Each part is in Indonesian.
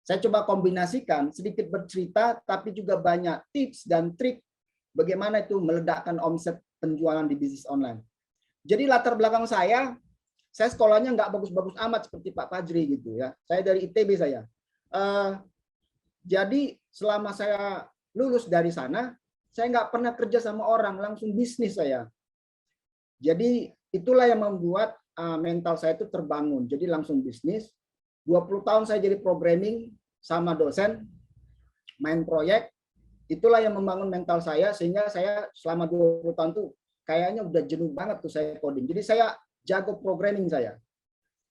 Saya coba kombinasikan, sedikit bercerita, tapi juga banyak tips dan trik bagaimana itu meledakkan omset penjualan di bisnis online. Jadi latar belakang saya sekolahnya nggak bagus-bagus amat seperti Pak Fajri gitu ya. Saya dari ITB saya. Jadi selama saya lulus dari sana, saya nggak pernah kerja sama orang, langsung bisnis saya. Jadi itulah yang membuat mental saya itu terbangun. Jadi langsung bisnis. 20 tahun saya jadi programming sama dosen, main proyek. Itulah yang membangun mental saya sehingga saya selama 20 tahun tuh kayaknya udah jenuh banget tuh saya coding. Jadi saya jago programming saya.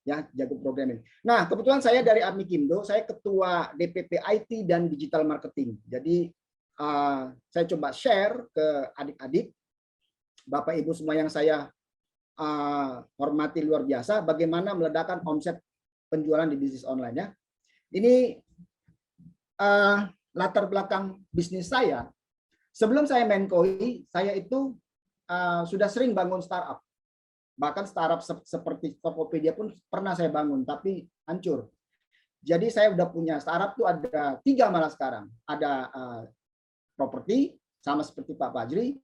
Ya, jago programming. Nah, kebetulan saya dari Amikindo, saya ketua DPP IT dan digital marketing. Jadi saya coba share ke adik-adik, Bapak Ibu semua yang saya hormati luar biasa, bagaimana meledakkan omset penjualan di bisnis online ya. Ini latar belakang bisnis saya. Sebelum saya main koi, saya itu sudah sering bangun startup. Bahkan startup seperti Tokopedia pun pernah saya bangun, tapi hancur. Jadi saya udah punya startup tuh ada 3 malah sekarang. Ada properti, sama seperti Pak Fajri.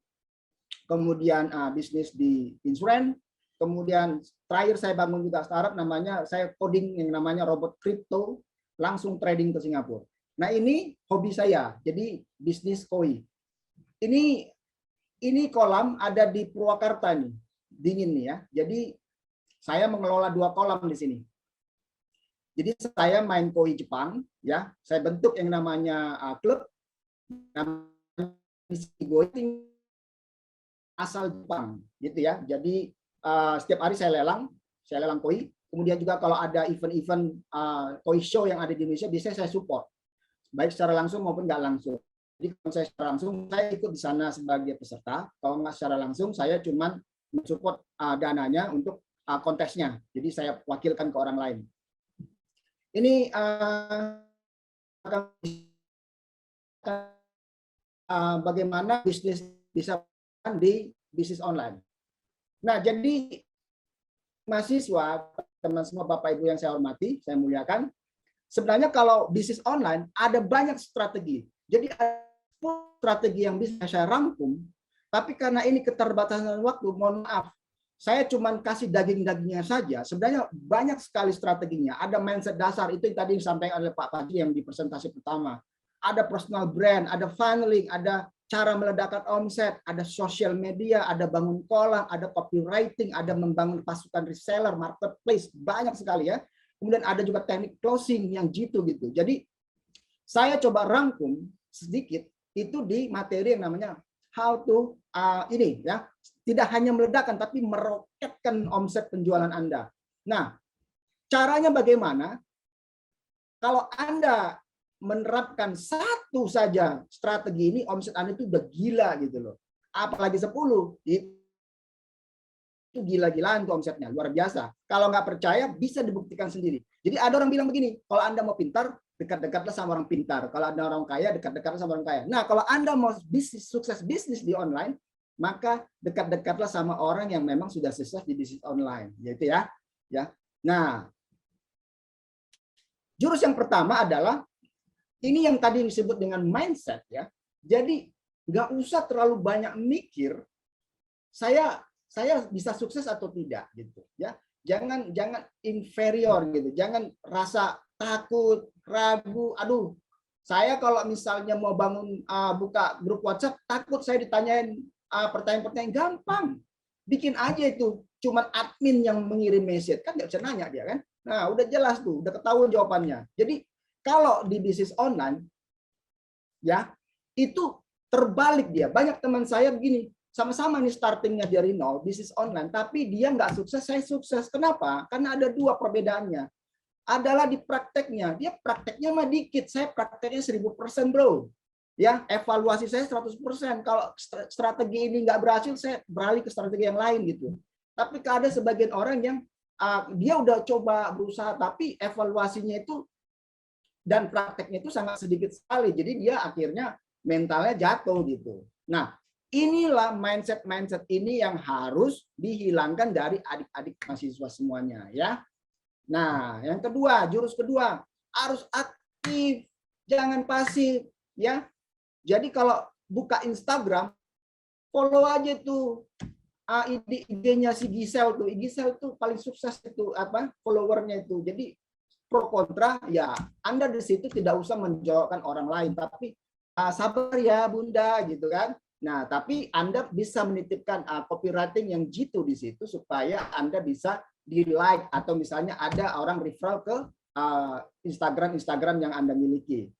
Kemudian bisnis di insurance. Kemudian terakhir saya bangun juga startup namanya, saya coding yang namanya robot kripto, langsung trading ke Singapura. Nah ini hobi saya, jadi bisnis koi. Ini kolam ada di Purwakarta nih. Dingin nih ya. Jadi saya mengelola 2 kolam di sini. Jadi saya main koi Jepang ya. Saya bentuk yang namanya klub asal Jepang gitu ya. Jadi setiap hari saya lelang koi. Kemudian juga kalau ada event-event koi show yang ada di Indonesia biasanya saya support. Baik secara langsung maupun nggak langsung. Jadi kalau saya secara langsung saya ikut di sana sebagai peserta. Kalau nggak secara langsung saya cuman mensupport dananya untuk kontesnya. Jadi saya wakilkan ke orang lain. Ini bagaimana bisnis bisa di bisnis online. Nah, jadi mahasiswa, teman semua Bapak Ibu yang saya hormati, saya muliakan, sebenarnya kalau bisnis online ada banyak strategi. Jadi ada strategi yang bisa saya rangkum. Tapi karena ini keterbatasan waktu, mohon maaf, saya cuma kasih daging-dagingnya saja. Sebenarnya banyak sekali strateginya. Ada mindset dasar, itu yang tadi disampaikan oleh Pak Fajri yang di presentasi pertama. Ada personal brand, ada funneling, ada cara meledakkan omset, ada social media, ada bangun kolam, ada copywriting, ada membangun pasukan reseller, marketplace, banyak sekali ya. Kemudian ada juga teknik closing yang jitu gitu. Jadi saya coba rangkum sedikit itu di materi yang namanya how to ini ya, tidak hanya meledakkan tapi meroketkan omset penjualan Anda. Nah, caranya bagaimana? Kalau Anda menerapkan satu saja strategi ini, omset Anda itu udah gila gitu loh. Apalagi 10, itu gila-gilaan tuh omsetnya, luar biasa. Kalau nggak percaya bisa dibuktikan sendiri. Jadi ada orang bilang begini, kalau Anda mau pintar, dekat-dekatlah sama orang pintar. Kalau ada orang kaya, dekat-dekatlah sama orang kaya. Nah, kalau Anda mau sukses bisnis di online, maka dekat-dekatlah sama orang yang memang sudah sukses di bisnis online, gitu ya. Nah, jurus yang pertama adalah ini yang tadi disebut dengan mindset ya. Jadi nggak usah terlalu banyak mikir saya bisa sukses atau tidak gitu ya. Jangan inferior gitu. Jangan rasa takut, ragu. Aduh, saya kalau misalnya mau bangun buka grup WhatsApp, takut saya ditanyain pertanyaan-pertanyaan. Gampang, bikin aja itu. Cuman admin yang mengirim message, kan nggak bisa nanya dia kan. Nah, udah jelas tuh, udah ketahuan jawabannya. Jadi kalau di bisnis online, ya itu terbalik dia. Banyak teman saya begini, sama-sama nih startingnya dari nol, bisnis online, tapi dia nggak sukses, saya sukses. Kenapa? Karena ada 2 perbedaannya. Adalah di prakteknya. Dia prakteknya mah dikit, saya prakteknya 1000% bro. Ya, evaluasi saya 100%. Kalau strategi ini nggak berhasil, saya beralih ke strategi yang lain gitu. Tapi ada sebagian orang yang dia udah coba berusaha, tapi evaluasinya itu dan prakteknya itu sangat sedikit sekali. Jadi dia akhirnya mentalnya jatuh gitu. Nah, inilah mindset ini yang harus dihilangkan dari adik-adik mahasiswa semuanya ya. Nah, yang kedua, jurus kedua, harus aktif, jangan pasif ya. Jadi kalau buka Instagram, follow aja tuh IG-nya si Gisel tuh. Gisel tuh paling sukses itu followernya itu. Jadi pro kontra ya Anda di situ tidak usah menjawabkan orang lain, tapi sabar ya Bunda gitu kan. Nah, tapi Anda bisa menitipkan copywriting yang jitu di situ supaya Anda bisa di-like atau misalnya ada orang referral ke Instagram yang Anda miliki.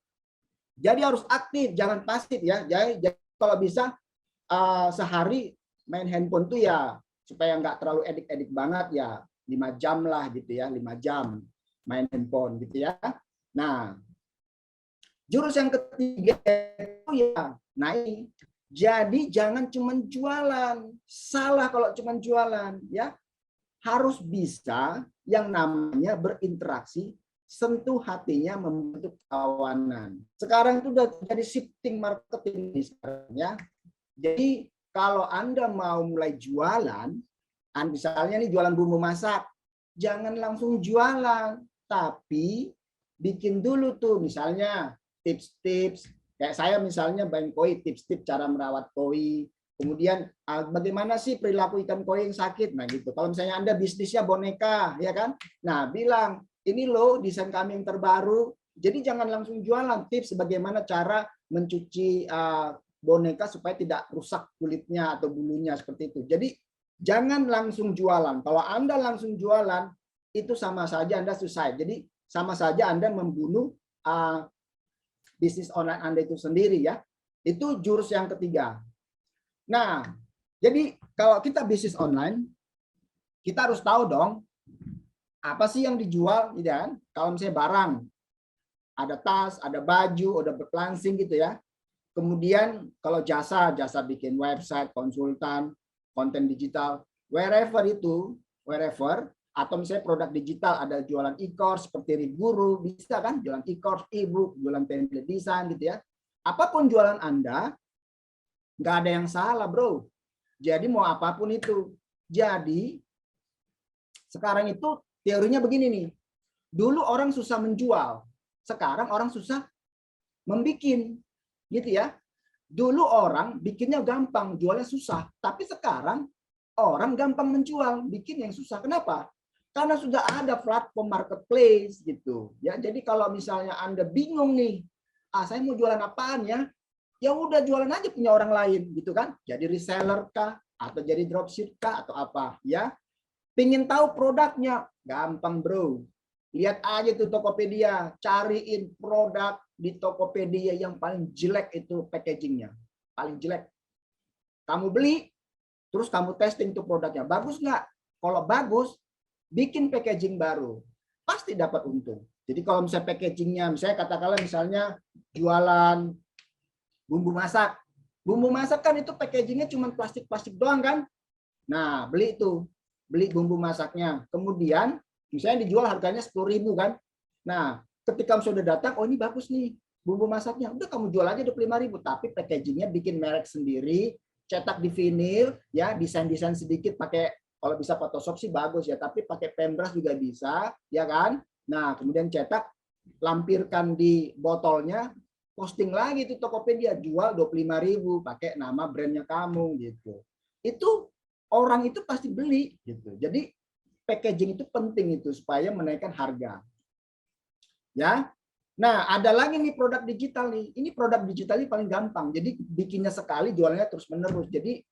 Jadi harus aktif, jangan pasif ya. Jadi kalau bisa sehari main handphone tuh ya supaya nggak terlalu edik-edik banget ya 5 jam lah gitu ya, 5 jam main handphone gitu ya. Nah, jurus yang ketiga itu ya naik. Jadi jangan cuma jualan. Salah kalau cuma jualan ya. Harus bisa yang namanya berinteraksi, sentuh hatinya, membentuk kawanan. Sekarang itu udah jadi shifting marketing sekarang ya. Jadi kalau Anda mau mulai jualan, misalnya nih jualan bumbu masak, jangan langsung jualan, tapi bikin dulu tuh misalnya tips-tips. Kayak saya misalnya Bang Koi, tips-tips cara merawat koi. Kemudian bagaimana sih perilaku ikan koi yang sakit? Nah gitu. Kalau misalnya Anda bisnisnya boneka, ya kan? Nah bilang, ini loh desain kami yang terbaru. Jadi jangan langsung jualan, tips bagaimana cara mencuci boneka supaya tidak rusak kulitnya atau bulunya seperti itu. Jadi jangan langsung jualan. Kalau Anda langsung jualan, itu sama saja Anda suicide. Jadi sama saja Anda membunuh bisnis online Anda itu sendiri ya. Itu jurus yang ketiga. Nah, jadi kalau kita bisnis online, kita harus tahu dong apa sih yang dijual, gitu kan? Kalau misalnya barang, ada tas, ada baju, ada berpelansing gitu ya. Kemudian kalau jasa bikin website, konsultan, konten digital, wherever atau misalnya produk digital ada jualan e-course seperti Guru, bisa kan jualan e-course, e-book, jualan template design gitu ya. Apapun jualan Anda, nggak ada yang salah, bro. Jadi mau apapun itu. Jadi sekarang itu teorinya begini nih. Dulu orang susah menjual, sekarang orang susah membikin, gitu ya. Dulu orang bikinnya gampang, jualnya susah. Tapi sekarang orang gampang menjual, bikin yang susah. Kenapa? Karena sudah ada platform marketplace gitu. Ya, jadi kalau misalnya Anda bingung nih, saya mau jualan apaan ya? Ya udah jualan aja punya orang lain gitu kan. Jadi reseller kah atau jadi dropship kah atau apa ya? Pingin tahu produknya? Gampang, bro. Lihat aja tuh Tokopedia, cariin produk di Tokopedia yang paling jelek itu packagingnya. Paling jelek. Kamu beli, terus kamu testing tuh produknya. Bagus nggak? Kalau bagus, bikin packaging baru. Pasti dapat untung. Jadi kalau misalnya packagingnya, misalnya katakanlah misalnya jualan bumbu masak. Bumbu masak kan itu packagingnya cuma plastik-plastik doang kan? Nah, beli itu. Beli bumbu masaknya. Kemudian misalnya dijual harganya 10.000 kan. Nah, ketika sudah datang, oh ini bagus nih bumbu masaknya. Udah kamu jual aja 25.000, tapi packagingnya bikin merek sendiri, cetak di vinil, ya desain-desain sedikit pakai, kalau bisa Photoshop sih bagus ya, tapi pakai Paintbrush juga bisa, ya kan. Nah, kemudian cetak, lampirkan di botolnya, posting lagi itu Tokopedia, jual 25.000 pakai nama brandnya kamu gitu. Itu orang itu pasti beli gitu. Jadi packaging itu penting itu supaya menaikkan harga. Ya. Nah, ada lagi nih produk digital nih. Ini produk digital ini paling gampang. Jadi bikinnya sekali, jualnya terus-menerus. Jadi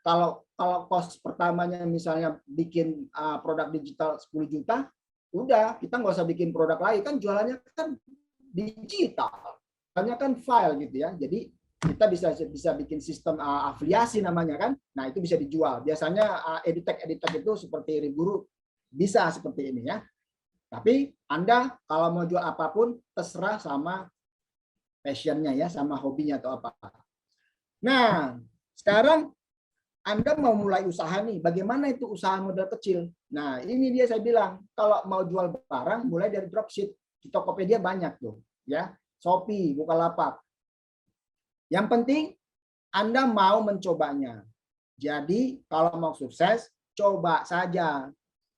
kalau cost pertamanya misalnya bikin produk digital 10 juta, udah kita nggak usah bikin produk lain, kan jualannya kan digital. Hanya kan file gitu ya. Jadi kita bisa bikin sistem afiliasi namanya kan. Nah, itu bisa dijual. Biasanya edtech itu seperti Guru bisa seperti ini ya. Tapi Anda kalau mau jual apapun terserah sama passionnya ya, sama hobinya atau apa. Nah, sekarang Anda mau mulai usaha nih. Bagaimana itu usaha modal kecil? Nah, ini dia saya bilang, kalau mau jual barang mulai dari dropship. Di Tokopedia banyak tuh, ya. Shopee, Bukalapak. Yang penting Anda mau mencobanya. Jadi kalau mau sukses, coba saja.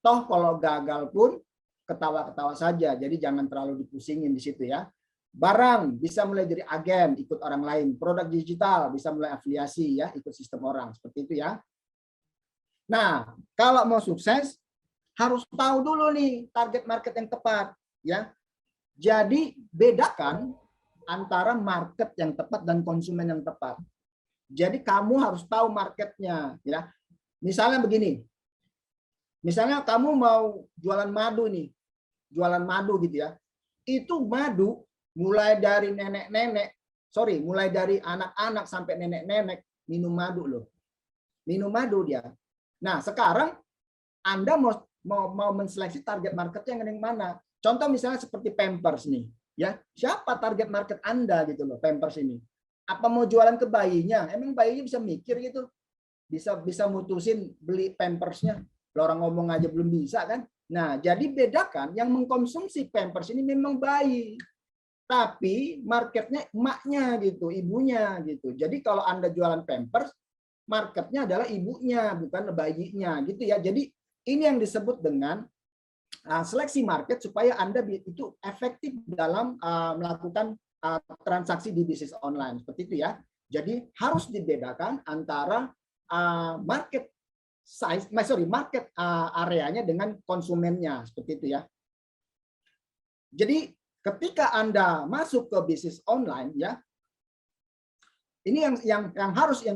Toh kalau gagal pun ketawa-ketawa saja. Jadi jangan terlalu dipusingin di situ ya. Barang bisa mulai dari agen, ikut orang lain. Produk digital bisa mulai afiliasi ya, ikut sistem orang. Seperti itu ya. Nah, kalau mau sukses harus tahu dulu nih target market yang tepat ya. Jadi bedakan antara market yang tepat dan konsumen yang tepat. Jadi kamu harus tahu marketnya ya. Misalnya begini. Misalnya kamu mau jualan madu nih. Jualan madu gitu ya. Itu madu mulai dari nenek-nenek, mulai dari anak-anak sampai nenek-nenek minum madu loh. Minum madu dia. Nah, sekarang Anda mau menseleksi target marketnya yang mana? Contoh misalnya seperti Pampers nih, ya. Siapa target market Anda gitu loh, Pampers ini? Apa mau jualan ke bayinya? Emang bayinya bisa mikir gitu? Bisa mutusin beli Pampersnya? Orang ngomong aja belum bisa kan? Nah, jadi bedakan yang mengkonsumsi Pampers ini memang bayi. Tapi marketnya emaknya gitu, ibunya gitu. Jadi kalau Anda jualan Pampers, marketnya adalah ibunya, bukan bayinya gitu ya. Jadi ini yang disebut dengan seleksi market supaya Anda itu efektif dalam melakukan transaksi di bisnis online. Seperti itu ya. Jadi harus dibedakan antara market size, market areanya dengan konsumennya. Seperti itu ya. Jadi ketika Anda masuk ke bisnis online ya, ini yang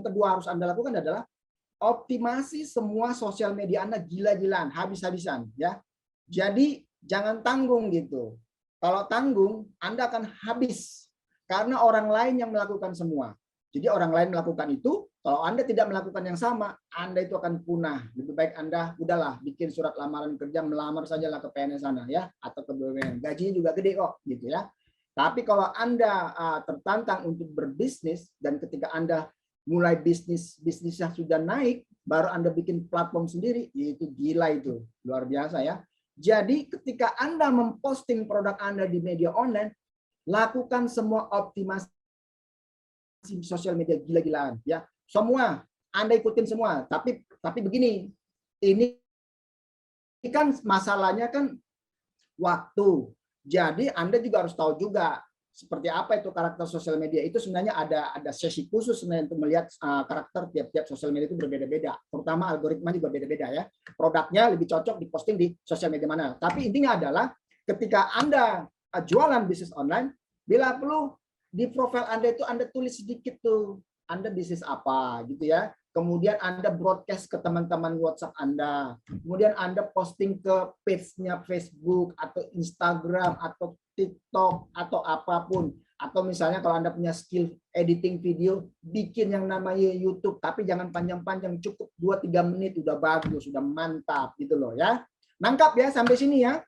kedua harus Anda lakukan adalah optimasi semua sosial media Anda gila-gilaan, habis-habisan ya. Jadi jangan tanggung gitu. Kalau tanggung, Anda akan habis karena orang lain yang melakukan semua. Jadi orang lain melakukan itu, kalau Anda tidak melakukan yang sama, Anda itu akan punah. Lebih baik Anda udahlah bikin surat lamaran kerja, melamar sajalah ke PNS sana ya, atau ke BUMN. Gajinya juga gede kok gitu ya. Tapi kalau Anda tertantang untuk berbisnis dan ketika Anda mulai bisnisnya sudah naik, baru Anda bikin platform sendiri, itu gila itu, luar biasa ya. Jadi ketika Anda memposting produk Anda di media online, lakukan semua optimasi sosial media gila-gilaan ya. Semua Anda ikutin semua, tapi begini, ini kan masalahnya kan waktu. Jadi Anda juga harus tahu juga seperti apa itu karakter sosial media. Itu sebenarnya ada sesi khusus sebenarnya untuk melihat karakter tiap-tiap sosial media itu berbeda-beda. Terutama algoritma juga beda-beda ya. Produknya lebih cocok diposting di sosial media mana. Tapi intinya adalah ketika Anda jualan bisnis online, bila perlu di profil Anda itu Anda tulis sedikit tuh, Anda bisnis apa gitu ya. Kemudian Anda broadcast ke teman-teman WhatsApp Anda. Kemudian Anda posting ke page-nya Facebook atau Instagram atau TikTok atau apapun. Atau misalnya kalau Anda punya skill editing video, bikin yang namanya YouTube, tapi jangan panjang-panjang, cukup 2-3 menit udah bagus, sudah mantap gitu loh ya. Nangkap ya sampai sini ya.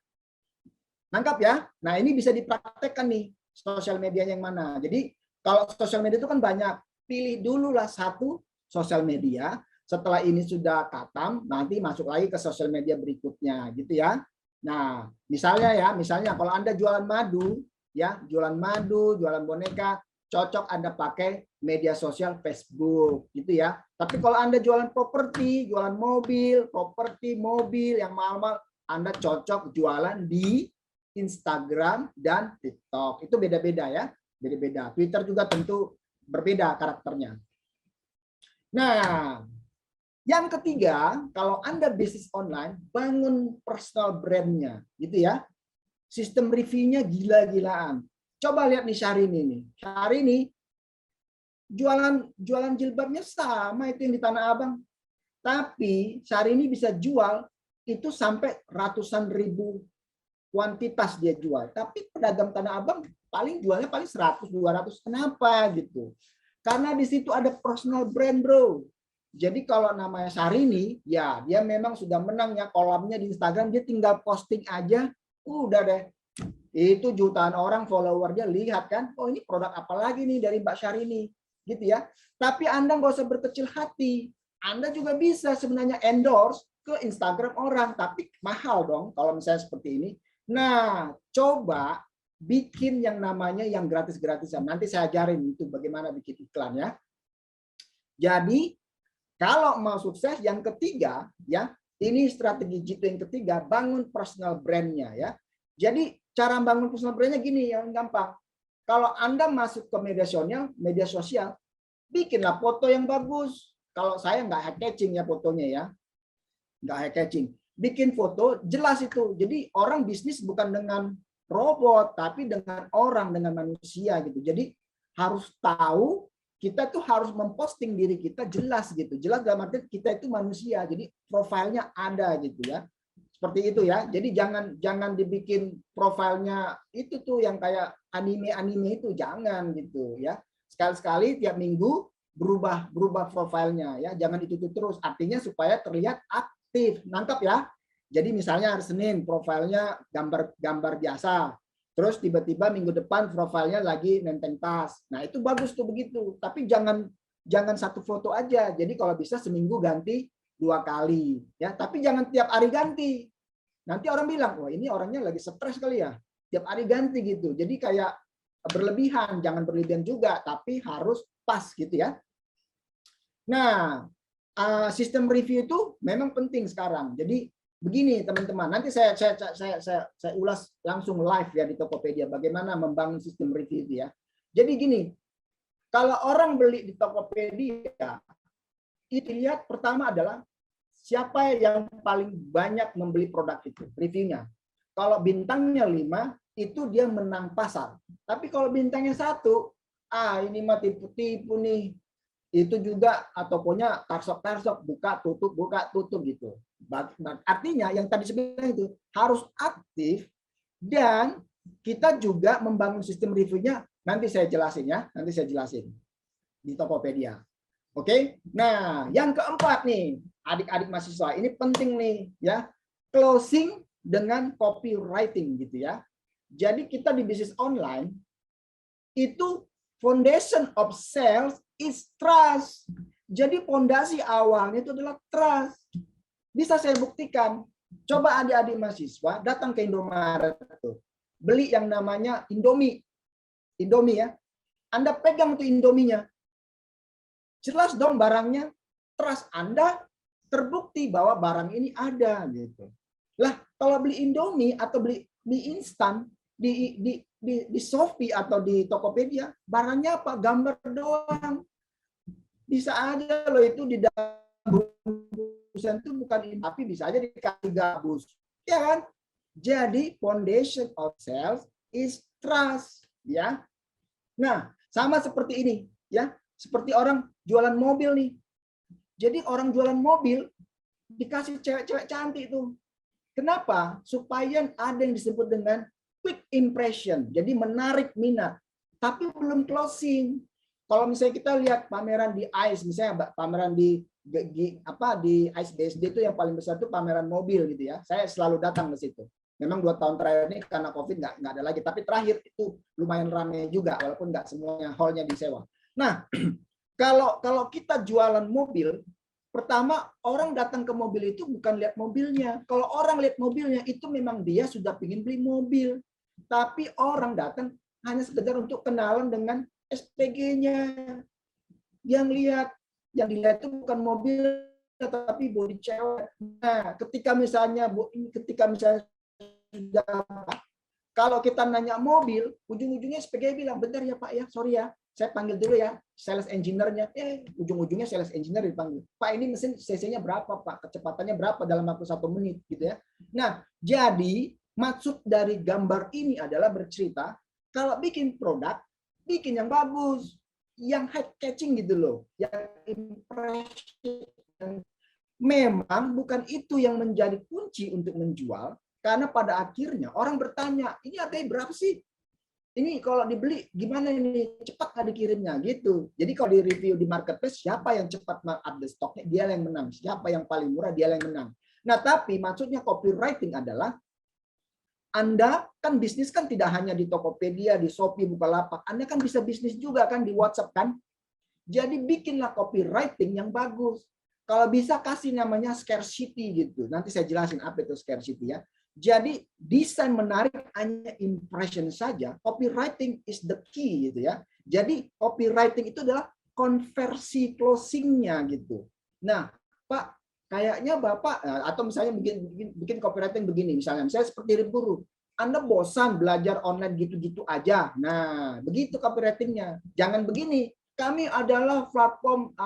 Nangkap ya. Nah, ini bisa dipraktekkan nih sosial media yang mana. Jadi kalau sosial media itu kan banyak, pilih dululah satu sosial media. Setelah ini sudah katam, nanti masuk lagi ke sosial media berikutnya gitu ya. Nah, misalnya kalau Anda jualan madu ya, jualan boneka, cocok Anda pakai media sosial Facebook gitu ya. Tapi kalau Anda jualan properti, jualan mobil, mobil yang mahal-mahal, Anda cocok jualan di Instagram dan TikTok. Itu beda-beda ya, beda-beda. Twitter juga tentu berbeda karakternya. Nah, yang ketiga, kalau Anda bisnis online, bangun personal brand-nya, gitu ya. Sistem reviewnya gila-gilaan. Coba lihat nih Syahrini nih. Syahrini jualan jilbabnya sama itu yang di Tanah Abang. Tapi Syahrini bisa jual itu sampai ratusan ribu kuantitas dia jual. Tapi pedagang Tanah Abang paling jualnya paling 100-200. Kenapa gitu? Karena di situ ada personal brand, bro. Jadi kalau namanya Syahrini, ya dia memang sudah menang ya kolamnya di Instagram, dia tinggal posting aja, udah deh. Itu jutaan orang followernya lihat kan, oh ini produk apa lagi nih dari Mbak Syahrini, gitu ya. Tapi Anda nggak usah berkecil hati. Anda juga bisa sebenarnya endorse ke Instagram orang, tapi mahal dong kalau misalnya seperti ini. Nah, coba bikin yang namanya yang gratis-gratisan. Nanti saya ajarin itu bagaimana bikin iklan ya. Jadi kalau mau sukses, yang ketiga ya, ini strategi jitu yang ketiga, bangun personal brand-nya ya. Jadi cara bangun personal brand-nya gini yang gampang. Kalau Anda masuk ke media sosial, bikinlah foto yang bagus. Kalau saya nggak head catching ya fotonya ya, nggak head catching. Bikin foto jelas itu. Jadi orang bisnis bukan dengan robot, tapi dengan orang, dengan manusia gitu. Jadi harus tahu kita tuh harus memposting diri kita jelas gitu. Jelas dalam arti kita itu manusia. Jadi profilnya ada gitu ya. Seperti itu ya. Jadi jangan dibikin profilnya itu tuh yang kayak anime itu, jangan gitu ya. Sekali-sekali tiap minggu berubah profilnya ya. Jangan itu terus. Artinya supaya terlihat aktif. Nangkap ya. Jadi misalnya hari Senin profilnya gambar biasa. Terus tiba-tiba minggu depan profilnya lagi nenteng tas. Nah, itu bagus tuh begitu. Tapi jangan satu foto aja. Jadi kalau bisa seminggu ganti 2 kali ya, tapi jangan tiap hari ganti. Nanti orang bilang, "Wah, ini orangnya lagi stres kali ya." Tiap hari ganti gitu. Jadi kayak berlebihan, jangan berlebihan juga, tapi harus pas gitu ya. Nah, sistem review itu memang penting sekarang. Jadi begini teman-teman, nanti saya ulas langsung live ya di Tokopedia bagaimana membangun sistem review itu ya. Jadi gini, kalau orang beli di Tokopedia, itu lihat pertama adalah siapa yang paling banyak membeli produk itu, reviewnya. Kalau bintangnya 5, itu dia menang pasar. Tapi kalau bintangnya 1, ini mah tipu-tipu nih. Itu juga tokonya tarsok-tarsok, buka tutup gitu. Artinya yang tadi sebenarnya itu harus aktif dan kita juga membangun sistem reviewnya. Nanti saya jelasin ya, di Tokopedia. Oke. Nah, yang keempat nih, adik-adik mahasiswa, ini penting nih ya. Closing dengan copywriting gitu ya. Jadi kita di bisnis online itu foundation of sales is trust. Jadi fondasi awalnya itu adalah trust. Bisa saya buktikan. Coba adik-adik mahasiswa datang ke Indomaret tuh. Beli yang namanya Indomie. Indomie ya. Anda pegang tuh Indominya. Jelas dong barangnya. Trust Anda terbukti bahwa barang ini ada gitu. Lah, kalau beli Indomie atau beli mie instan di Shopee atau di Tokopedia, barangnya apa? Gambar doang. Bisa aja loh itu di dalam bungkusan itu bukan ini, tapi bisa aja dikasih gabus. Ya kan? Jadi foundation of sales is trust, ya. Nah, sama seperti ini, ya. Seperti orang jualan mobil nih. Jadi orang jualan mobil dikasih cewek-cewek cantik tuh. Kenapa? Supaya ada yang disebut dengan quick impression. Jadi menarik minat. Tapi belum closing. Kalau misalnya kita lihat pameran di ICE, misalnya pameran di ICE BSD itu yang paling besar itu pameran mobil gitu ya. Saya selalu datang ke situ. Memang 2 tahun terakhir ini karena COVID nggak ada lagi. Tapi terakhir itu lumayan ramai juga, walaupun nggak semuanya hall-nya disewa. Nah, kalau kita jualan mobil, pertama orang datang ke mobil itu bukan lihat mobilnya. Kalau orang lihat mobilnya itu memang dia sudah ingin beli mobil. Tapi orang datang hanya sekedar untuk kenalan dengan SPG-nya. Yang dilihat itu bukan mobil tapi bodi cewek. Nah, ketika misalnya sudah, kalau kita nanya mobil, ujung-ujungnya SPG bilang, "Bentar ya Pak ya, sorry ya, saya panggil dulu ya sales engineer-nya." Ujung-ujungnya sales engineer dipanggil. "Pak, ini mesin cc-nya berapa Pak? Kecepatannya berapa dalam waktu 1 menit?" gitu ya. Nah, jadi maksud dari gambar ini adalah bercerita kalau bikin produk, bikin yang bagus, yang head catching gitu loh, yang impression. Memang bukan itu yang menjadi kunci untuk menjual, karena pada akhirnya orang bertanya, "Ini harganya berapa sih? Ini kalau dibeli gimana ini? Cepat nggak dikirimnya?" gitu. Jadi kalau di review di marketplace, siapa yang cepat update stoknya, dia yang menang. Siapa yang paling murah, dia yang menang. Nah, tapi maksudnya copywriting adalah Anda kan bisnis kan tidak hanya di Tokopedia, di Shopee, Bukalapak. Anda kan bisa bisnis juga kan di WhatsApp kan. Jadi bikinlah copywriting yang bagus. Kalau bisa kasih namanya scarcity gitu. Nanti saya jelasin apa itu scarcity ya. Jadi desain menarik hanya impression saja. Copywriting is the key gitu ya. Jadi copywriting itu adalah konversi closingnya gitu. Nah, Pak, kayaknya Bapak atau misalnya bikin copywriting begini misalnya seperti guru. Anda bosan belajar online gitu-gitu aja. Nah, begitu copywritingnya. Jangan begini. Kami adalah platform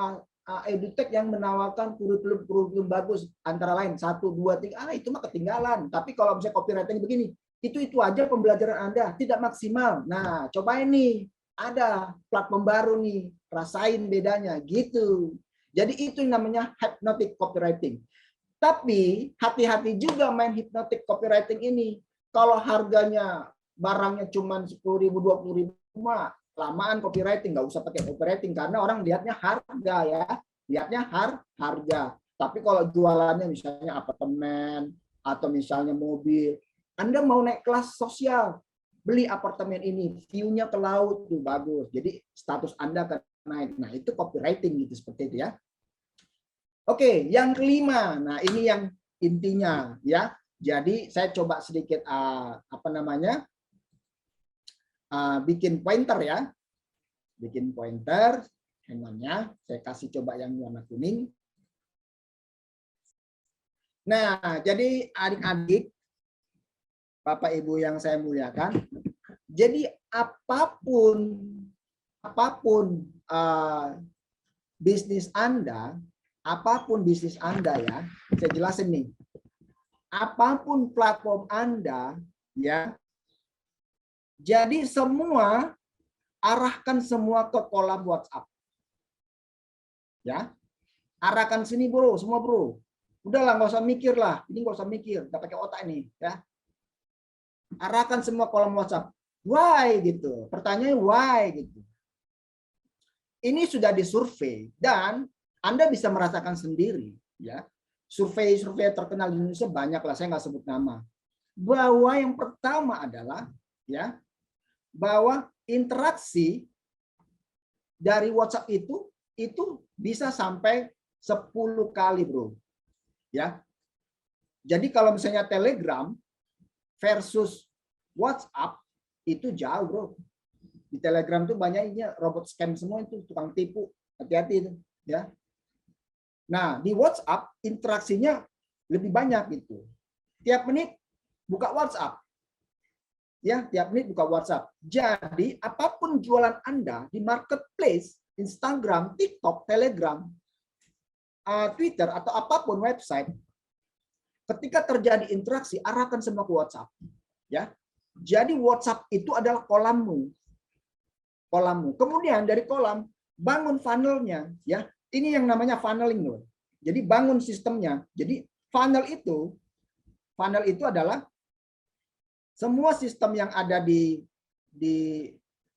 edutech yang menawarkan kurikulum bagus, antara lain 1, 2, 3. Itu mah ketinggalan. Tapi kalau misalnya copywriting begini, itu aja pembelajaran Anda tidak maksimal. Nah, coba ini ada platform baru nih, rasain bedanya gitu. Jadi itu yang namanya hypnotic copywriting. Tapi hati-hati juga main hypnotic copywriting ini. Kalau harganya barangnya cuma 10.000, 20.000 mah lamaan copywriting, nggak usah pakai copywriting karena orang lihatnya harga ya, lihatnya harga. Tapi kalau jualannya misalnya apartemen atau misalnya mobil, Anda mau naik kelas sosial, beli apartemen ini, view-nya ke laut tuh bagus. Jadi status Anda akan naik. Nah, itu copywriting gitu seperti itu ya. Oke, yang kelima. Nah, ini yang intinya ya. Jadi saya coba sedikit bikin pointer ya. Bikin pointer handphonenya. Saya kasih coba yang warna kuning. Nah, jadi adik-adik, Bapak Ibu yang saya muliakan, jadi apapun bisnis Anda ya, saya jelasin nih. Apapun platform Anda ya. Jadi arahkan semua ke kolom WhatsApp. Ya. Arahkan sini, Bro, semua, Bro. Udahlah, nggak usah mikir lah. Ini nggak usah mikir, nggak pakai otak ini, ya. Arahkan semua kolom WhatsApp. Why gitu. Pertanyaannya why gitu. Ini sudah disurvei dan Anda bisa merasakan sendiri ya. Survei terkenal di Indonesia banyak lah, saya nggak sebut nama. Bahwa yang pertama adalah ya, bahwa interaksi dari WhatsApp itu bisa sampai 10 kali, Bro. Ya. Jadi kalau misalnya Telegram versus WhatsApp itu jauh, Bro. Di Telegram tuh banyaknya robot scam semua, itu tukang tipu. Hati-hati itu, ya. Nah, di WhatsApp interaksinya lebih banyak gitu. Tiap menit buka WhatsApp. Ya, tiap menit buka WhatsApp. Jadi, apapun jualan Anda di marketplace, Instagram, TikTok, Telegram, Twitter atau apapun website, ketika terjadi interaksi arahkan semua ke WhatsApp. Ya. Jadi WhatsApp itu adalah kolammu. Kemudian dari kolam bangun funnelnya, ya. Ini yang namanya funneling loh. Jadi bangun sistemnya. Jadi funnel itu adalah semua sistem yang ada di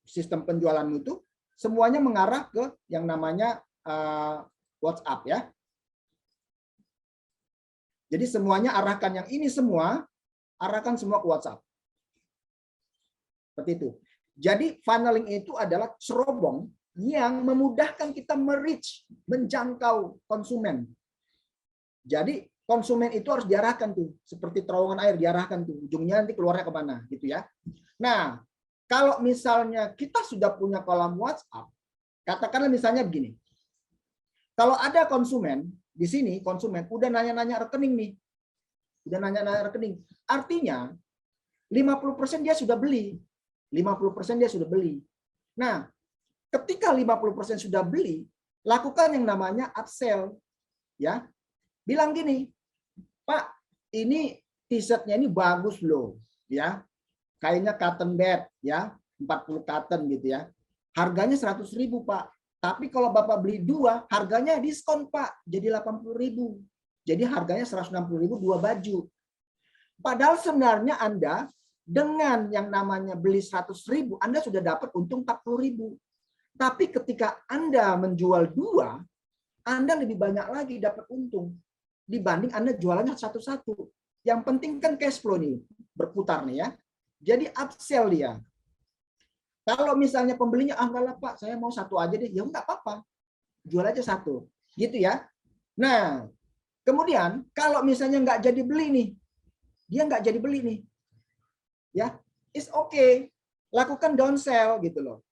sistem penjualanmu itu semuanya mengarah ke yang namanya WhatsApp ya. Jadi semuanya arahkan yang ini semua, arahkan semua ke WhatsApp. Seperti itu. Jadi funneling itu adalah cerobong yang memudahkan kita menjangkau konsumen. Jadi konsumen itu harus diarahkan tuh, seperti terowongan air diarahkan tuh, ujungnya nanti keluarnya kemana gitu ya. Nah, kalau misalnya kita sudah punya kolom WhatsApp, katakanlah misalnya begini. Kalau ada konsumen di sini, konsumen udah nanya-nanya rekening nih. Udah nanya-nanya rekening. Artinya 50% dia sudah beli. 50% dia sudah beli. Nah, ketika 50% sudah beli, lakukan yang namanya upsell. Ya. Bilang gini, Pak, ini t-shirtnya ini bagus loh, ya. Kayaknya cotton bed, ya, 40 cotton gitu ya. Harganya 100.000, Pak. Tapi kalau Bapak beli 2, harganya diskon, Pak. Jadi 80.000. Jadi harganya 160.000 2 baju. Padahal sebenarnya Anda dengan yang namanya beli 100.000, Anda sudah dapat untung 40.000. Tapi ketika Anda menjual 2, Anda lebih banyak lagi dapat untung dibanding Anda jualannya satu-satu. Yang penting kan cash flow nih, berputar nih ya. Jadi upsell dia. Kalau misalnya pembelinya, enggak lah Pak, saya mau satu aja deh. Ya enggak apa-apa, jual aja satu. Gitu ya. Nah, kemudian kalau misalnya nggak jadi beli nih, dia nggak jadi beli nih. Ya, it's okay. Lakukan downsell gitu loh.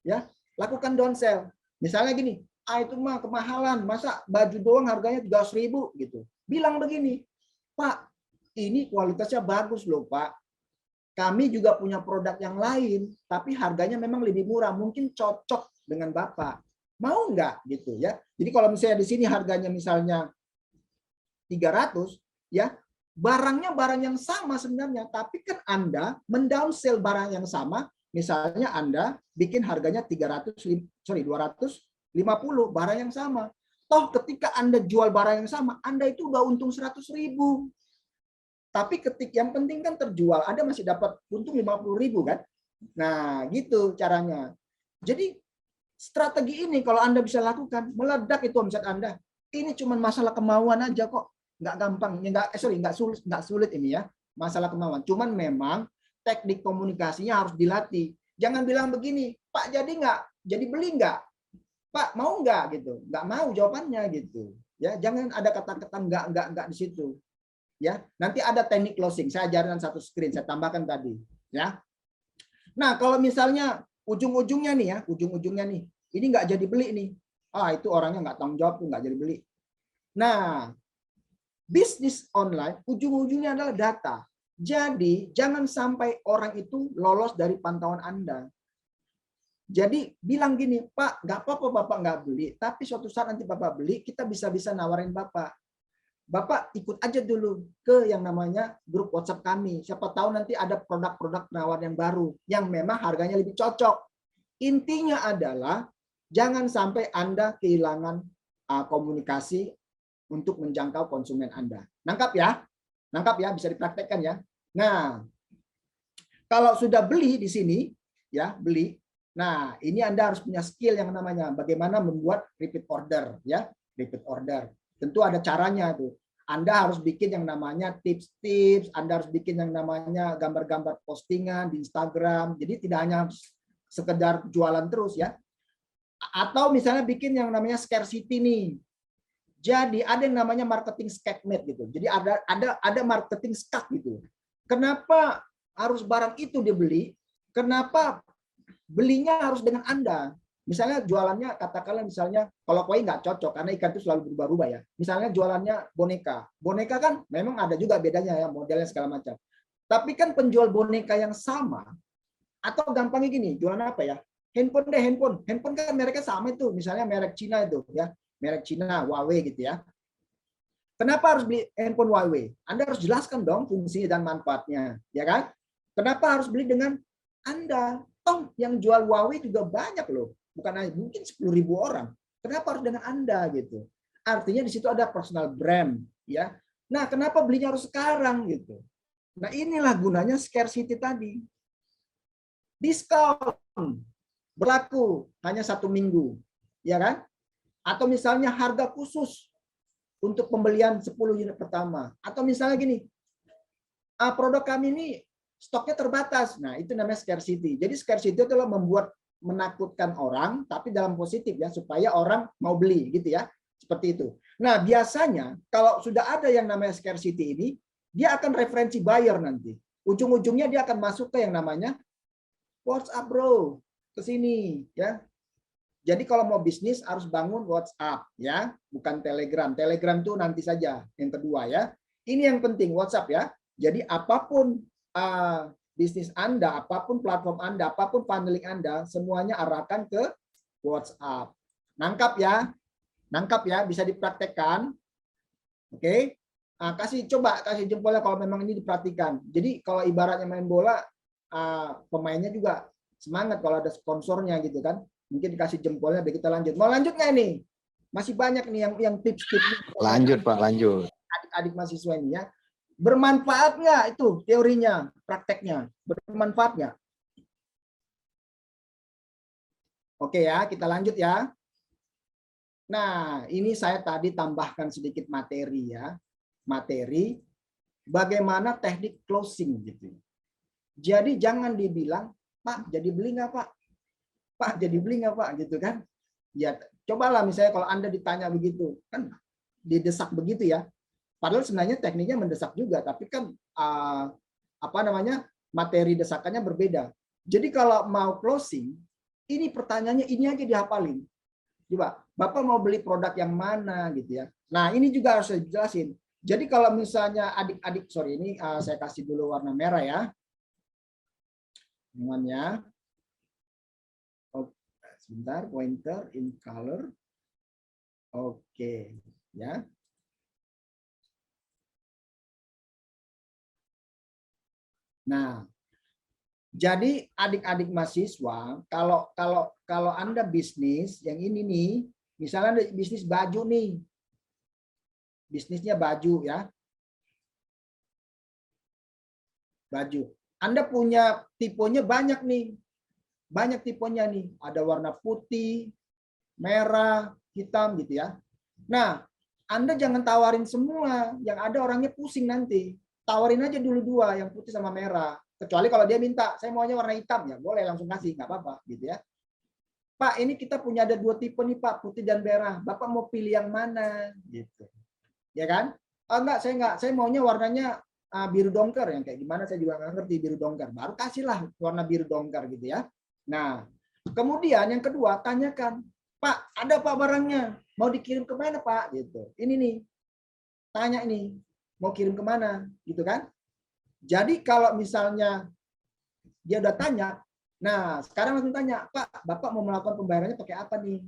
Ya, lakukan downsell. Misalnya gini, itu mah kemahalan, masa baju doang harganya 300.000 gitu. Bilang begini, Pak, ini kualitasnya bagus loh Pak. kami juga punya produk yang lain, tapi harganya memang lebih murah, mungkin cocok dengan Bapak. Mau nggak gitu ya? Jadi kalau misalnya di sini harganya misalnya 300, ya barangnya barang yang sama sebenarnya, tapi kan Anda mendownsell barang yang sama, misalnya Anda bikin harganya 250 barang yang sama. Toh ketika Anda jual barang yang sama, Anda itu udah untung 100.000. Tapi ketika yang penting kan terjual, Anda masih dapat untung 50.000 kan? Nah, gitu caranya. Jadi strategi ini kalau Anda bisa lakukan, meledak itu omset Anda. Ini cuma masalah kemauan aja kok. Nggak gampang, nggak sulit ini ya. Masalah kemauan. Cuman memang teknik komunikasinya harus dilatih. Jangan bilang begini, Pak jadi nggak? Jadi beli nggak? Pak mau nggak gitu? Nggak mau jawabannya gitu. Ya, jangan ada kata-kata nggak di situ. Ya, nanti ada teknik closing. Saya ajarkan satu screen, saya tambahkan tadi. Ya. Nah, kalau misalnya ujung-ujungnya nih ya, ujung-ujungnya nih, ini nggak jadi beli nih. Ah, itu orangnya nggak tanggung jawab tuh, nggak jadi beli. Nah, bisnis online ujung-ujungnya adalah data. Jadi jangan sampai orang itu lolos dari pantauan Anda. Jadi bilang gini, Pak, nggak apa-apa Bapak nggak beli, tapi suatu saat nanti Bapak beli, kita bisa-bisa nawarin Bapak. Bapak ikut aja dulu ke yang namanya grup WhatsApp kami. Siapa tahu nanti ada produk-produk penawar yang baru yang memang harganya lebih cocok. Intinya adalah jangan sampai Anda kehilangan komunikasi untuk menjangkau konsumen Anda. Nangkap ya? Nangkap ya, bisa dipraktekkan ya. Nah, kalau sudah beli di sini ya, beli. Nah, ini Anda harus punya skill yang namanya bagaimana membuat repeat order ya, repeat order. Tentu ada caranya tuh. Anda harus bikin yang namanya tips-tips, Anda harus bikin yang namanya gambar-gambar postingan di Instagram. Jadi tidak hanya sekedar jualan terus ya. Atau misalnya bikin yang namanya scarcity nih. Jadi ada yang namanya marketing skakmat gitu. Jadi ada marketing skak gitu. Kenapa harus barang itu dibeli? Kenapa belinya harus dengan Anda? Misalnya jualannya katakanlah misalnya kalau koi nggak cocok karena ikan itu selalu berubah-ubah ya. Misalnya jualannya boneka. Boneka kan memang ada juga bedanya ya modelnya segala macam. Tapi kan penjual boneka yang sama atau gampangnya gini, jualan apa ya? Handphone deh, handphone. Handphone kan mereknya sama itu. Misalnya merek Cina itu ya. Merek Cina, Huawei gitu ya. Kenapa harus beli handphone Huawei? Anda harus jelaskan dong fungsi dan manfaatnya, ya kan? Kenapa harus beli dengan Anda? Toh yang jual Huawei juga banyak loh. Bukan hanya mungkin 10.000 orang. Kenapa harus dengan Anda gitu? Artinya di situ ada personal brand, ya. Nah, kenapa belinya harus sekarang gitu? Nah, inilah gunanya scarcity tadi. Diskon berlaku hanya 1 minggu, ya kan? Atau misalnya harga khusus untuk pembelian 10 unit pertama. Atau misalnya gini, produk kami ini stoknya terbatas. Nah, itu namanya scarcity. Jadi scarcity itu adalah membuat menakutkan orang, tapi dalam positif ya, supaya orang mau beli gitu ya. Seperti itu. Nah, biasanya kalau sudah ada yang namanya scarcity ini, dia akan referensi buyer nanti. Ujung-ujungnya dia akan masuk ke yang namanya WhatsApp bro, ke sini ya. Jadi kalau mau bisnis harus bangun WhatsApp ya, bukan Telegram. Telegram tuh nanti saja yang kedua ya. Ini yang penting WhatsApp ya. Jadi apapun bisnis Anda, apapun platform Anda, apapun funneling Anda, semuanya arahkan ke WhatsApp. Nangkap ya? Nangkap ya, bisa dipraktekkan. Oke. Kasih jempolnya kalau memang ini diperhatikan. Jadi kalau ibaratnya main bola, pemainnya juga semangat kalau ada sponsornya gitu kan. Mungkin dikasih jempolnya, biar kita lanjut. Mau lanjut nggak nih? Masih banyak nih yang tips-tips. Lanjut Pak, lanjut. Adik-adik mahasiswa ini ya. Bermanfaat nggak itu teorinya, prakteknya? Bermanfaat nggak? Oke ya, kita lanjut ya. Nah, ini saya tadi tambahkan sedikit materi ya. Materi bagaimana teknik closing gitu. Jadi jangan dibilang, Pak, jadi beli nggak Pak? Pak, jadi beli nggak Pak? Gitu kan? Ya, cobalah misalnya kalau Anda ditanya begitu, kan didesak begitu ya. Padahal sebenarnya tekniknya mendesak juga, tapi kan materi desakannya berbeda. Jadi kalau mau closing, ini pertanyaannya ini aja dihafalin. Coba, Bapak mau beli produk yang mana gitu ya. Nah, ini juga harus saya jelasin. Jadi kalau misalnya adik-adik, sorry ini saya kasih dulu warna merah ya. Namanya. Sebentar, pointer in color. Oke, ya. Nah, jadi adik-adik mahasiswa, kalau Anda bisnis yang ini nih, misalnya ada bisnis baju nih. Bisnisnya baju ya. Baju. Anda punya tipenya banyak nih. Banyak tipenya nih. Ada warna putih, merah, hitam gitu ya. Nah, Anda jangan tawarin semua, yang ada orangnya pusing nanti. Tawarin aja dulu dua, yang putih sama merah. Kecuali kalau dia minta, saya maunya warna hitam, ya boleh langsung kasih, nggak apa-apa gitu ya. Pak, ini kita punya ada 2 tipe nih Pak, putih dan merah. Bapak mau pilih yang mana? Gitu. Ya kan? Oh, enggak, saya maunya warnanya biru dongker, yang kayak gimana saya juga nggak ngerti biru dongker. Baru kasihlah warna biru dongker gitu ya. Nah, kemudian yang kedua tanyakan, Pak, ada Pak barangnya, mau dikirim ke mana Pak? Gitu. Ini nih, tanya ini, mau kirim kemana? Gitu kan? Jadi kalau misalnya dia udah tanya, nah sekarang langsung tanya, Pak, Bapak mau melakukan pembayarannya pakai apa nih?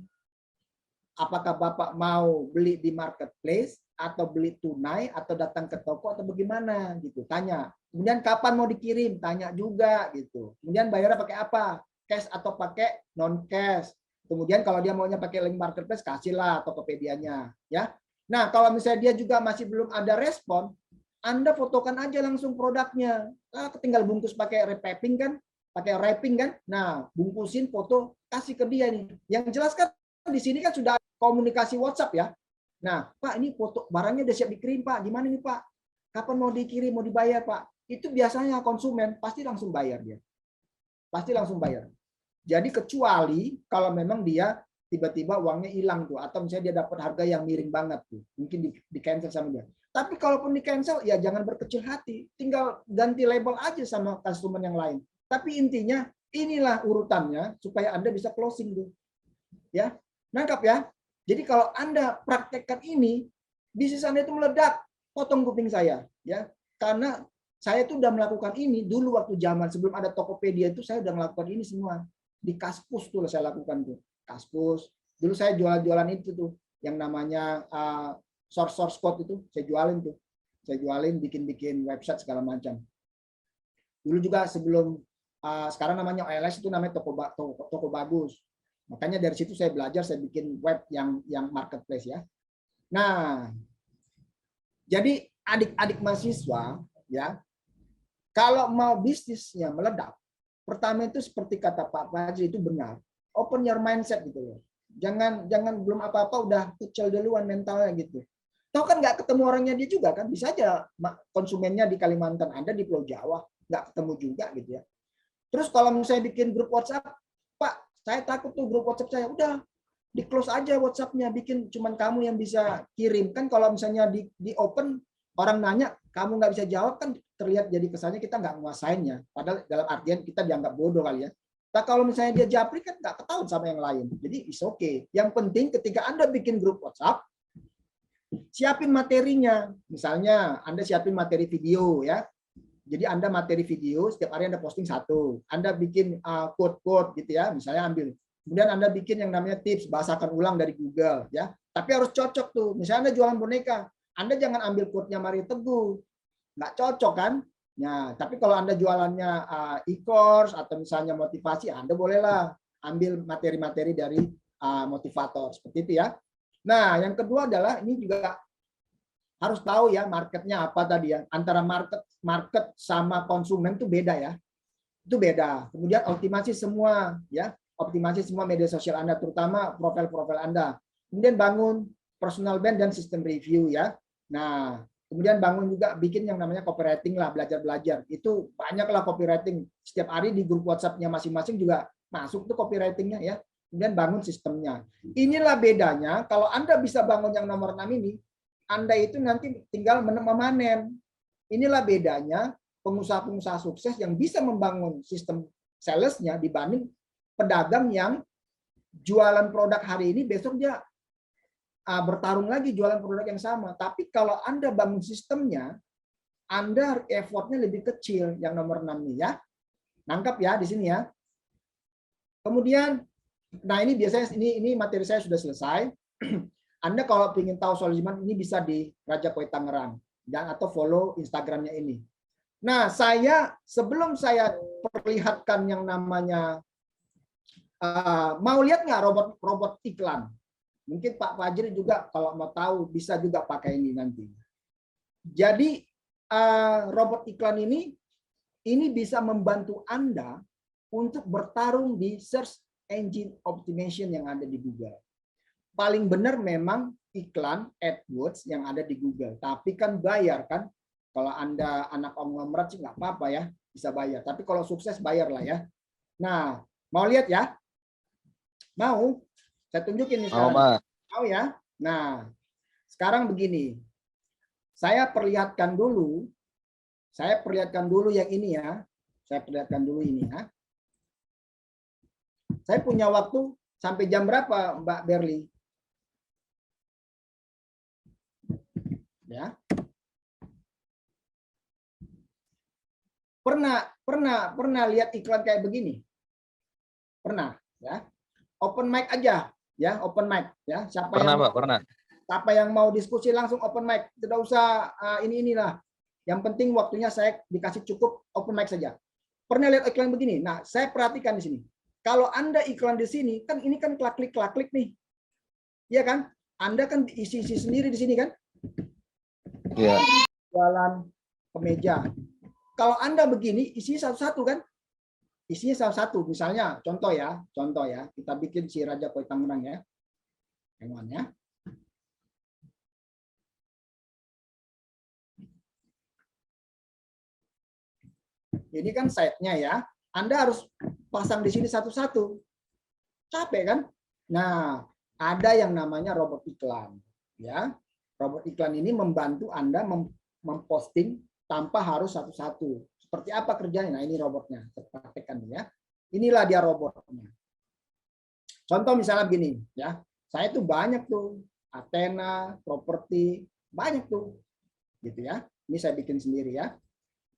Apakah Bapak mau beli di marketplace atau beli tunai atau datang ke toko atau bagaimana gitu, tanya. Kemudian kapan mau dikirim, tanya juga gitu. Kemudian bayarnya pakai apa, cash atau pakai non cash. Kemudian kalau dia maunya pakai link marketplace, kasihlah Tokopedia-nya ya. Nah, kalau misalnya dia juga masih belum ada respon, Anda fotokan aja langsung produknya. Tinggal bungkus pakai wrapping kan, pakai wrapping kan. Nah, bungkusin foto, kasih ke dia nih. Yang jelas kan di sini kan sudah komunikasi WhatsApp ya. Nah, Pak, ini foto barangnya udah siap dikirim, Pak. Gimana nih, Pak? Kapan mau dikirim, mau dibayar, Pak? Itu biasanya konsumen pasti langsung bayar dia. Pasti langsung bayar. Jadi kecuali kalau memang dia tiba-tiba uangnya hilang tuh, atau misalnya dia dapat harga yang miring banget tuh, mungkin di cancel sama dia. Tapi kalaupun di cancel, ya jangan berkecil hati, tinggal ganti label aja sama customer yang lain. Tapi intinya inilah urutannya supaya Anda bisa closing tuh, ya. Nangkap ya. Jadi kalau Anda praktekkan ini, bisnis Anda itu meledak. Potong kuping saya, ya. Karena saya tuh udah melakukan ini dulu waktu zaman sebelum ada Tokopedia itu saya udah melakukan ini semua. Di Kaskus tuh saya lakukan tuh. Kaskus. Dulu saya jualan-jualan itu tuh yang namanya source code itu saya jualin tuh. Saya jualin bikin-bikin website segala macam. Dulu juga sebelum sekarang namanya OLS itu namanya toko bagus. Makanya dari situ saya belajar, saya bikin web yang marketplace ya. Nah, jadi adik-adik mahasiswa ya, kalau mau bisnisnya meledak, pertama itu seperti kata Pak Fajri itu benar, open your mindset gitu loh. Jangan belum apa-apa udah kecil duluan mentalnya gitu. Tahu kan nggak ketemu orangnya dia juga kan, bisa aja konsumennya di Kalimantan, Anda di Pulau Jawa, nggak ketemu juga gitu ya. Terus kalau misalnya bikin grup WhatsApp, Pak, saya takut tuh grup WhatsApp saya, udah di close aja WhatsApp-nya, bikin cuman kamu yang bisa kirim. Kan kalau misalnya di open, orang nanya, kamu nggak bisa jawab kan terlihat jadi kesannya kita nggak menguasainya. Padahal dalam artian kita dianggap bodoh kali ya. Nah, kalau misalnya dia japri kan nggak ketahuan sama yang lain. Jadi is okay. Yang penting ketika Anda bikin grup WhatsApp, siapin materinya. Misalnya Anda siapin materi video ya. Jadi Anda materi video, setiap hari Anda posting satu. Anda bikin quote-quote gitu ya, misalnya ambil. Kemudian Anda bikin yang namanya tips, bahasakan ulang dari Google ya. Tapi harus cocok tuh. Misalnya Anda jualan boneka, Anda jangan ambil quote-nya Mario Teguh. Nggak cocok kan? Nah, tapi kalau Anda jualannya e-course atau misalnya motivasi, Anda bolehlah ambil materi-materi dari motivator. Seperti itu ya. Nah, yang kedua adalah ini juga harus tahu ya marketnya apa tadi ya, antara market sama konsumen itu beda ya, itu beda. Kemudian optimasi semua ya, optimasi semua media sosial Anda, terutama profil-profil Anda. Kemudian bangun personal brand dan sistem review ya. Nah, kemudian bangun juga bikin yang namanya copywriting lah, belajar itu banyaklah copywriting, setiap hari di grup WhatsApp-nya masing-masing juga masuk tuh copywriting-nya ya. Kemudian bangun sistemnya. Inilah bedanya kalau Anda bisa bangun yang nomor 6 ini, Anda itu nanti tinggal memanen. Inilah bedanya pengusaha-pengusaha sukses yang bisa membangun sistem salesnya dibanding pedagang yang jualan produk hari ini, besok dia bertarung lagi jualan produk yang sama. Tapi kalau Anda bangun sistemnya, Anda effortnya lebih kecil, yang nomor 6 nih ya. Nangkap ya di sini ya. Kemudian, nah ini biasanya ini materi saya sudah selesai. Anda kalau ingin tahu soal Jimat ini bisa di Raja Koi Tangerang dan atau follow Instagramnya ini. Nah, sebelum saya perlihatkan yang namanya mau lihat nggak robot iklan? Mungkin Pak Fajri juga kalau mau tahu bisa juga pakai ini nanti. Jadi robot iklan ini bisa membantu Anda untuk bertarung di search engine optimization yang ada di Google. Paling benar memang iklan AdWords yang ada di Google, tapi kan bayar kan. Kalau Anda anak konglomerat sih nggak apa-apa ya, bisa bayar. Tapi kalau sukses bayar lah ya. Nah, mau lihat ya? Mau? Saya tunjukin nih sekarang. Mau ya? Nah, sekarang begini. Saya perlihatkan dulu yang ini ya. Saya perlihatkan dulu ini ya. Saya punya waktu sampai jam berapa, Mbak Berli? Ya. Pernah lihat iklan kayak begini? Pernah, ya. Open mic aja, ya, open mic, ya. Siapa yang mau diskusi langsung open mic, tidak usah inilah. Yang penting waktunya saya dikasih cukup open mic saja. Pernah lihat iklan begini? Nah, saya perhatikan di sini. Kalau Anda iklan di sini, kan ini kan klik-klik nih. Iya kan? Anda kan isi sendiri di sini kan? Iya. Jualan kemeja. Kalau Anda begini, isinya satu-satu kan? Isinya satu-satu. Misalnya, contoh ya, kita bikin si Raja Koi Tangerang ya. Hewannya. Ini kan site-nya ya. Anda harus pasang di sini satu-satu. Capek kan? Nah, ada yang namanya robot iklan. Ya, robot iklan ini membantu Anda memposting tanpa harus satu-satu. Seperti apa kerjanya? Nah, ini robotnya. Saya praktekkan ya. Inilah dia robotnya. Contoh misalnya begini, ya. Saya tuh banyak tuh Athena, properti, banyak tuh. Gitu ya. Ini saya bikin sendiri ya.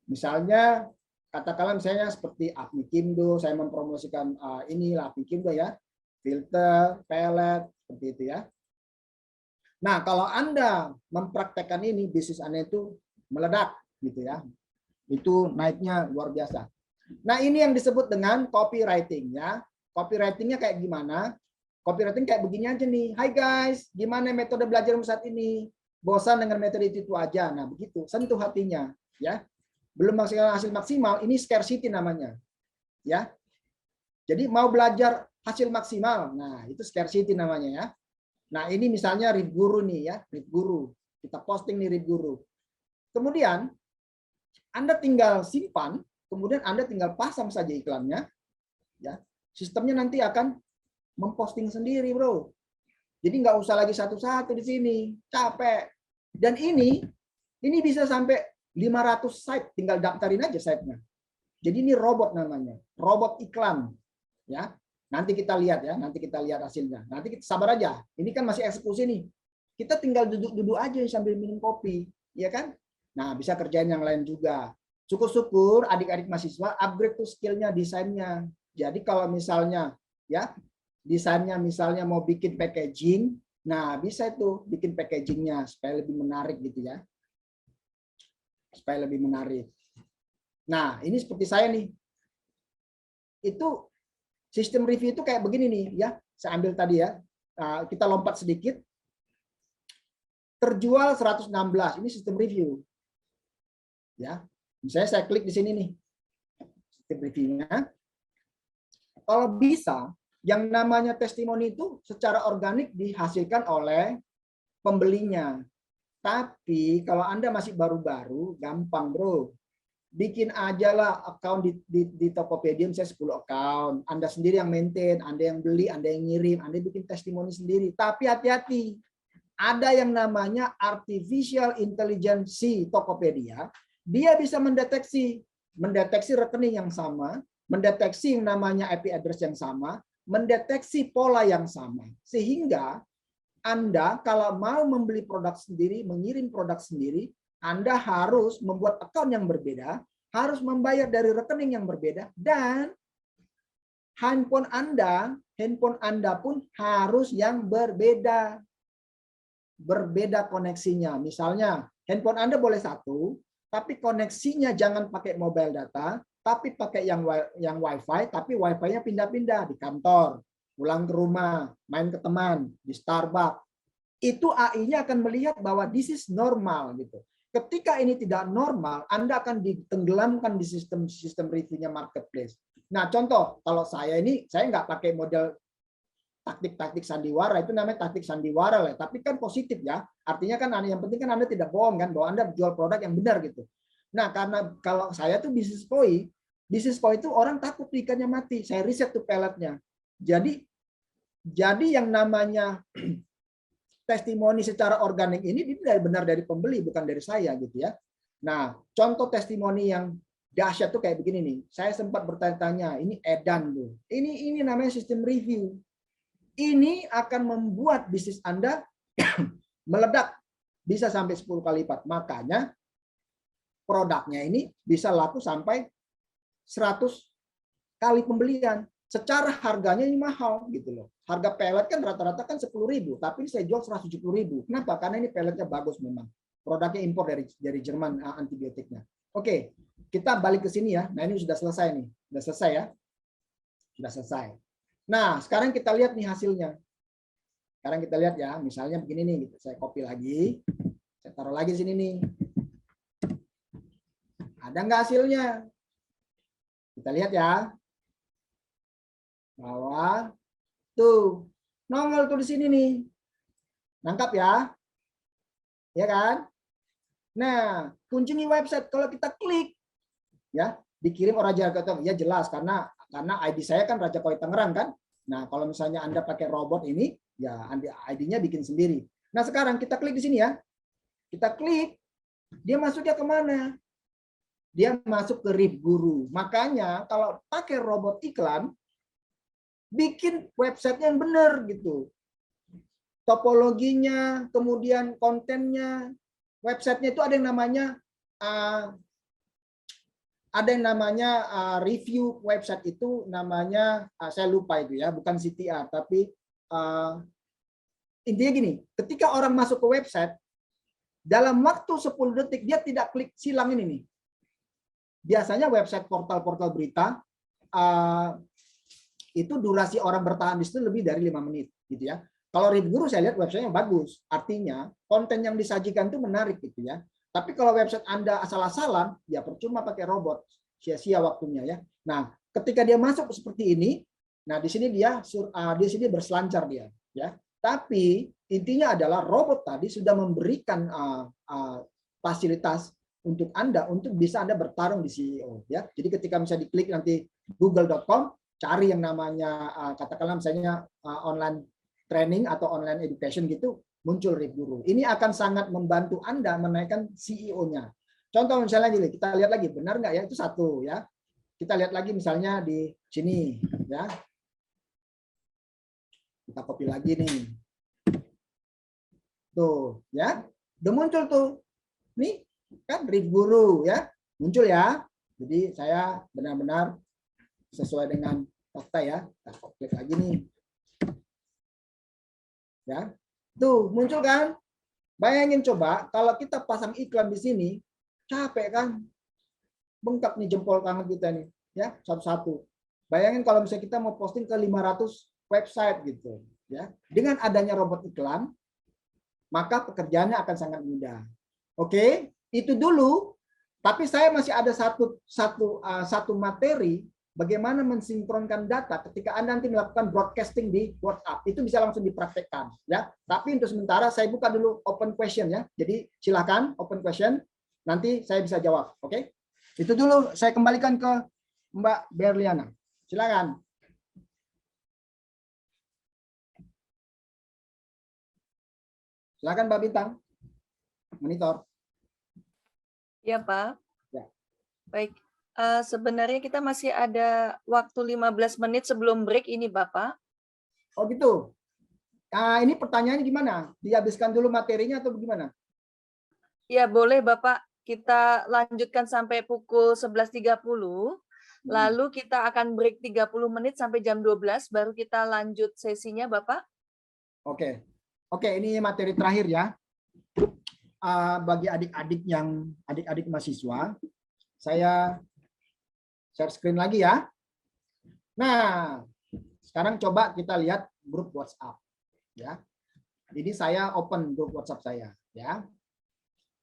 Misalnya katakanlah misalnya seperti Apmikindo, saya mempromosikan inilah Apmikindo ya, filter, pellet, seperti itu ya. Nah, kalau Anda mempraktekkan ini, bisnis Anda itu meledak gitu ya. Itu naiknya luar biasa. Nah, ini yang disebut dengan copywriting ya. Copywritingnya kayak gimana? Copywriting kayak begini aja nih. Hai guys, gimana metode belajar saat ini? Bosan dengan metode itu aja. Nah, begitu. Sentuh hatinya ya. Belum hasil maksimal, ini scarcity namanya. Ya. Jadi mau belajar hasil maksimal. Nah, itu scarcity namanya ya. Nah, ini misalnya Read Guru nih ya, Read Guru. Kita posting nih Read Guru. Kemudian Anda tinggal simpan, kemudian Anda tinggal pasang saja iklannya. Ya. Sistemnya nanti akan memposting sendiri, Bro. Jadi nggak usah lagi satu-satu di sini, capek. Dan ini bisa sampai 500 site, tinggal daftarin aja site-nya. Jadi ini robot namanya, robot iklan. Ya, nanti kita lihat ya, hasilnya. Nanti kita sabar aja. Ini kan masih eksekusi nih. Kita tinggal duduk-duduk aja sambil minum kopi, ya kan? Nah, bisa kerjain yang lain juga. Syukur-syukur adik-adik mahasiswa upgrade tuh skill-nya, desainnya. Jadi kalau misalnya ya, desainnya misalnya mau bikin packaging, nah bisa itu bikin packagingnya supaya lebih menarik gitu ya. Supaya lebih menarik. Nah, ini seperti saya nih. Itu sistem review itu kayak begini nih ya. Saya ambil tadi ya. Kita lompat sedikit. Terjual 116. Ini sistem review. Ya. Misalnya saya klik di sini nih. Sistem reviewnya. Kalau bisa, yang namanya testimoni itu secara organik dihasilkan oleh pembelinya. Tapi kalau Anda masih baru-baru, gampang bro. Bikin aja lah account di Tokopedia, saya 10 account. Anda sendiri yang maintain, Anda yang beli, Anda yang ngirim, Anda bikin testimoni sendiri. Tapi hati-hati, ada yang namanya artificial intelligence Tokopedia. Dia bisa mendeteksi rekening yang sama, mendeteksi yang namanya IP address yang sama, mendeteksi pola yang sama. Sehingga Anda kalau mau membeli produk sendiri, mengirim produk sendiri, Anda harus membuat account yang berbeda harus membayar dari rekening yang berbeda, dan handphone Anda pun harus yang berbeda. Berbeda koneksinya. Misalnya, handphone Anda boleh satu, tapi koneksinya jangan pakai mobile data, tapi pakai yang WiFi, tapi WiFi-nya pindah-pindah di kantor, pulang ke rumah, main ke teman, di Starbucks. Itu AI-nya akan melihat bahwa this is normal gitu. Ketika ini tidak normal, Anda akan ditenggelamkan di sistem reviewnya marketplace. Nah, contoh, kalau saya nggak pakai model taktik sandiwara, itu namanya taktik sandiwara lah. Tapi kan positif ya. Artinya kan yang penting kan Anda tidak bohong kan, bahwa Anda jual produk yang benar gitu. Nah, karena kalau saya tuh bisnis koi itu orang takut ikannya mati. Saya riset tuh pelletnya. Jadi yang namanya testimoni secara organik ini benar dari pembeli, bukan dari saya gitu ya. Nah, contoh testimoni yang dahsyat tuh kayak begini nih. Saya sempat bertanya-tanya, ini edan tuh. Ini namanya sistem review. Ini akan membuat bisnis Anda meledak, bisa sampai 10 kali lipat. Makanya produknya ini bisa laku sampai 100 kali pembelian. Secara harganya ini mahal gitu loh. Harga pelet kan rata-rata kan 10.000, tapi saya jual 170.000. Kenapa? Karena ini peletnya bagus memang. Produknya impor dari Jerman, antibiotiknya. Oke, kita balik ke sini ya. Nah, ini sudah selesai nih. Sudah selesai ya. Sudah selesai. Nah, sekarang kita lihat nih hasilnya. Sekarang kita lihat ya, misalnya begini nih, saya copy lagi, saya taruh lagi di sini nih. Ada nggak hasilnya? Kita lihat ya. Bahwa tuh nongol tuh di sini nih. Nangkap ya? Ya kan? Nah, kunjungi website. Kalau kita klik, ya dikirim orang Jakarta, ya jelas karena ID saya kan Raja Koi Tangerang kan. Nah, kalau misalnya Anda pakai robot ini, ya ID-nya bikin sendiri. Nah, sekarang kita klik di sini ya. Kita klik, dia masuknya kemana? Dia masuk ke Rip Guru. Makanya kalau pakai robot iklan, bikin website yang benar gitu. Topologinya, kemudian kontennya, websitenya itu ada yang namanya review website itu namanya saya lupa itu ya, bukan CTR, tapi intinya gini, ketika orang masuk ke website dalam waktu 10 detik dia tidak klik silang ini nih. Biasanya website portal-portal berita itu durasi orang bertahan di situ lebih dari 5 menit gitu ya. Kalau Read Guru saya lihat websitenya bagus, artinya konten yang disajikan itu menarik gitu ya. Tapi kalau website Anda asal-asalan, ya percuma pakai robot, sia-sia waktunya ya. Nah, ketika dia masuk seperti ini, nah di sini dia berselancar dia, ya. Tapi intinya adalah robot tadi sudah memberikan fasilitas untuk Anda untuk bisa Anda bertarung di CEO, ya. Jadi ketika misalnya diklik nanti google.com, cari yang namanya katakanlah misalnya online training atau online education gitu, muncul Read Guru. Ini akan sangat membantu Anda menaikkan CEO-nya. Contoh misalnya gini, kita lihat lagi, benar nggak ya? Itu satu ya. Kita lihat lagi misalnya di sini ya. Kita copy lagi nih. Tuh ya. Udah muncul tuh. Nih kan Read Guru ya. Muncul ya. Jadi saya benar-benar sesuai dengan fakta ya. Kita klik lagi nih. Ya. Tuh, muncul kan? Bayangin coba kalau kita pasang iklan di sini, capek kan? Bengkak nih jempol tangan kita nih, ya, satu-satu. Bayangin kalau misalnya kita mau posting ke 500 website gitu, ya. Dengan adanya robot iklan, maka pekerjaannya akan sangat mudah. Oke, itu dulu. Tapi saya masih ada satu materi bagaimana mensinkronkan data ketika Anda nanti melakukan broadcasting di WhatsApp. Itu bisa langsung dipraktekkan ya. Tapi untuk sementara saya buka dulu open question ya. Jadi silakan open question, nanti saya bisa jawab. Oke. Itu dulu, saya kembalikan ke Mbak Berliana. Silakan. Silakan Mbak Bintang. Monitor. Ya, Pak. Ya. Baik. Sebenarnya kita masih ada waktu 15 menit sebelum break ini, Bapak. Oh gitu. Nah, ini pertanyaannya gimana? Dihabiskan dulu materinya atau bagaimana? Ya, boleh Bapak. kita lanjutkan sampai pukul 11.30, lalu kita akan break 30 menit sampai jam 12, baru kita lanjut sesinya, Bapak. Oke, ini materi terakhir ya. Bagi adik-adik mahasiswa, saya share screen lagi ya. Nah, sekarang coba kita lihat grup WhatsApp ya. Jadi saya open grup WhatsApp saya ya.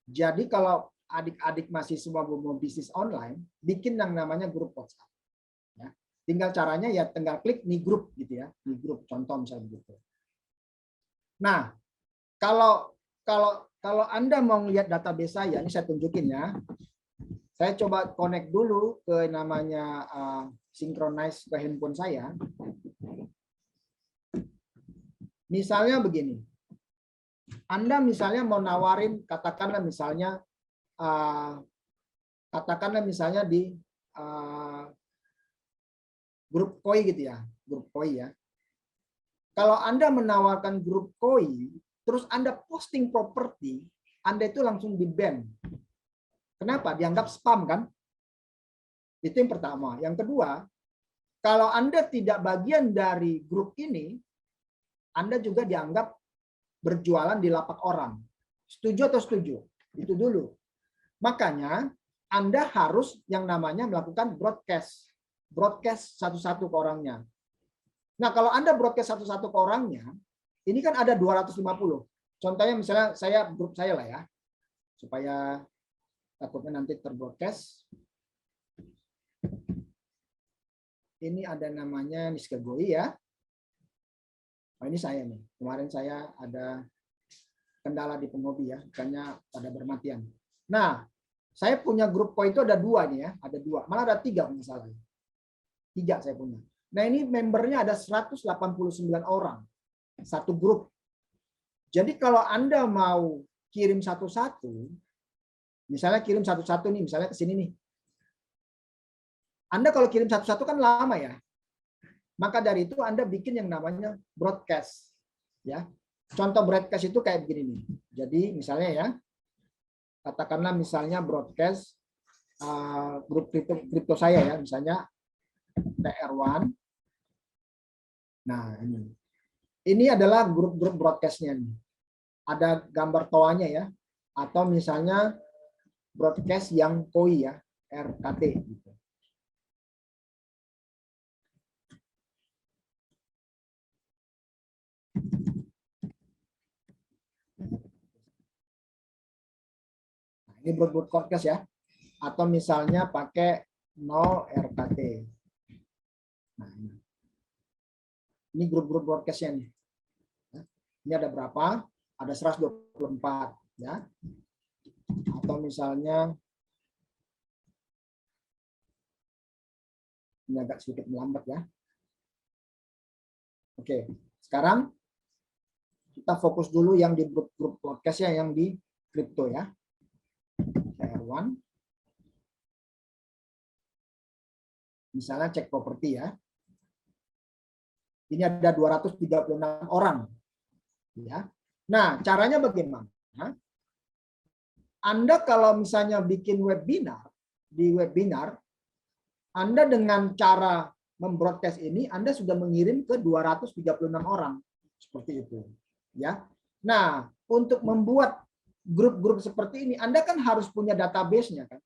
Jadi kalau adik-adik mahasiswa mau bisnis online, bikin yang namanya grup WhatsApp. Ya. Tinggal caranya ya tinggal klik nih grup gitu ya, nih grup contoh misalnya begitu. Nah, kalau Anda mau lihat database saya, ini saya tunjukin ya. Saya coba connect dulu ke namanya synchronize ke handphone saya. Misalnya begini. Anda misalnya mau nawarin katakanlah misalnya di grup koi gitu ya, grup koi ya. Kalau Anda menawarkan grup koi, terus Anda posting properti, Anda itu langsung di-ban. Kenapa? Dianggap spam kan? Itu yang pertama. Yang kedua, kalau Anda tidak bagian dari grup ini, Anda juga dianggap berjualan di lapak orang. Setuju atau setuju? Itu dulu. Makanya Anda harus yang namanya melakukan broadcast. Broadcast satu-satu ke orangnya. Nah, kalau Anda broadcast satu-satu ke orangnya, ini kan ada 250. Contohnya misalnya grup saya lah ya. Supaya takutnya nanti terbroadcast. Ini ada namanya Niska Goi ya. Oh, ini saya nih. Kemarin saya ada kendala di pengobi ya, bukannya pada bermatian. Nah, saya punya grup koi itu ada 2 nih ya, ada 2. Malah ada 3 masalahnya. 3 saya punya. Nah, ini membernya ada 189 orang. Satu grup. Jadi kalau Anda mau kirim satu-satu, misalnya kirim satu-satu nih, misalnya ke sini nih. Anda kalau kirim satu-satu kan lama ya. Maka dari itu Anda bikin yang namanya broadcast. Ya. Contoh broadcast itu kayak begini nih. Jadi misalnya ya, katakanlah misalnya broadcast grup kripto saya ya, misalnya TR1. Nah, ini adalah grup-grup broadcast-nya nih. Ada gambar toanya ya, atau misalnya broadcast yang koi ya, RKT gitu. Nah, ini broadcast podcast ya, atau misalnya pakai 0 RKT. Nah, ini grup-grup broadcast-nya nih. Ini ada berapa? Ada 124 ya. Atau misalnya ini agak sedikit melambat ya. Oke, sekarang kita fokus dulu yang di grup podcast ya, yang di kripto ya. TR1. Misalnya cek properti ya. Ini ada 236 orang. Ya. Nah, caranya bagaimana? Anda kalau misalnya bikin webinar, di webinar, Anda dengan cara membroadcast ini, Anda sudah mengirim ke 236 orang. Seperti itu. Ya. Nah, untuk membuat grup-grup seperti ini, Anda kan harus punya database-nya kan.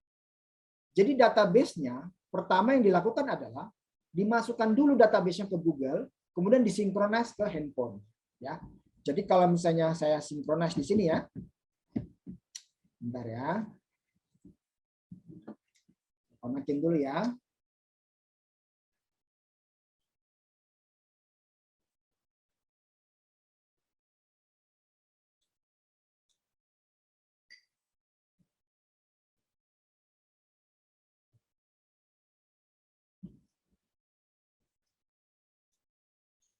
Jadi database-nya, pertama yang dilakukan adalah dimasukkan dulu database-nya ke Google, kemudian disinkronis ke handphone. Ya. Jadi kalau misalnya saya sinkronis di sini ya, bentar ya, connecting dulu ya.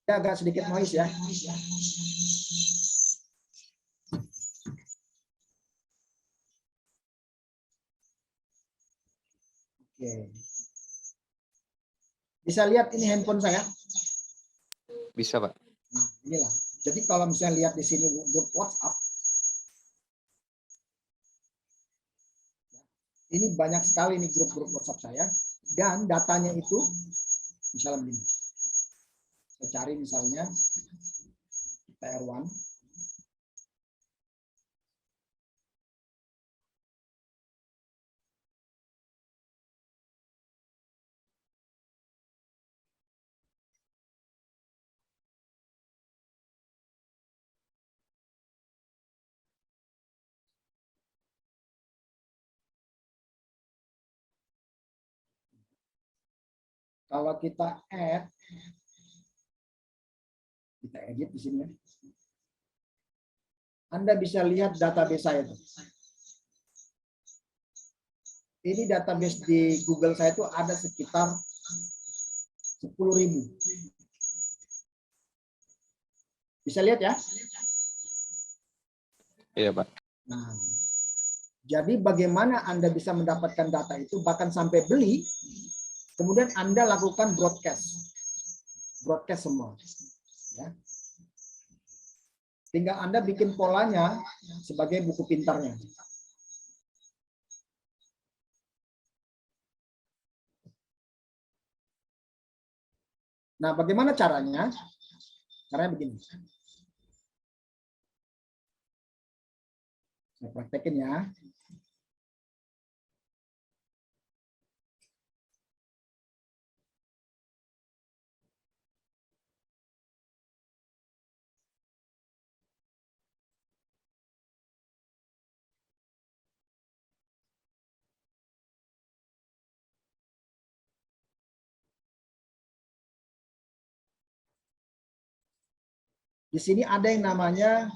Agak sedikit noise ya. Oke. Bisa lihat ini handphone saya? Bisa, Pak. Nah, inilah. Jadi kalau misalnya lihat di sini grup WhatsApp, Ini banyak sekali nih grup-grup WhatsApp saya. Dan datanya itu, misalnya begini. Saya cari misalnya PR1. Kalau kita add, kita edit di sini ya. Anda bisa lihat database saya itu. Ini database di Google saya itu ada sekitar 10.000. Bisa lihat ya? Iya, Pak. Nah, jadi bagaimana Anda bisa mendapatkan data itu, bahkan sampai beli, kemudian Anda lakukan broadcast semua. Ya. Tinggal Anda bikin polanya sebagai buku pintarnya. Nah, bagaimana caranya? Caranya begini. Saya praktekin ya. Di sini ada yang namanya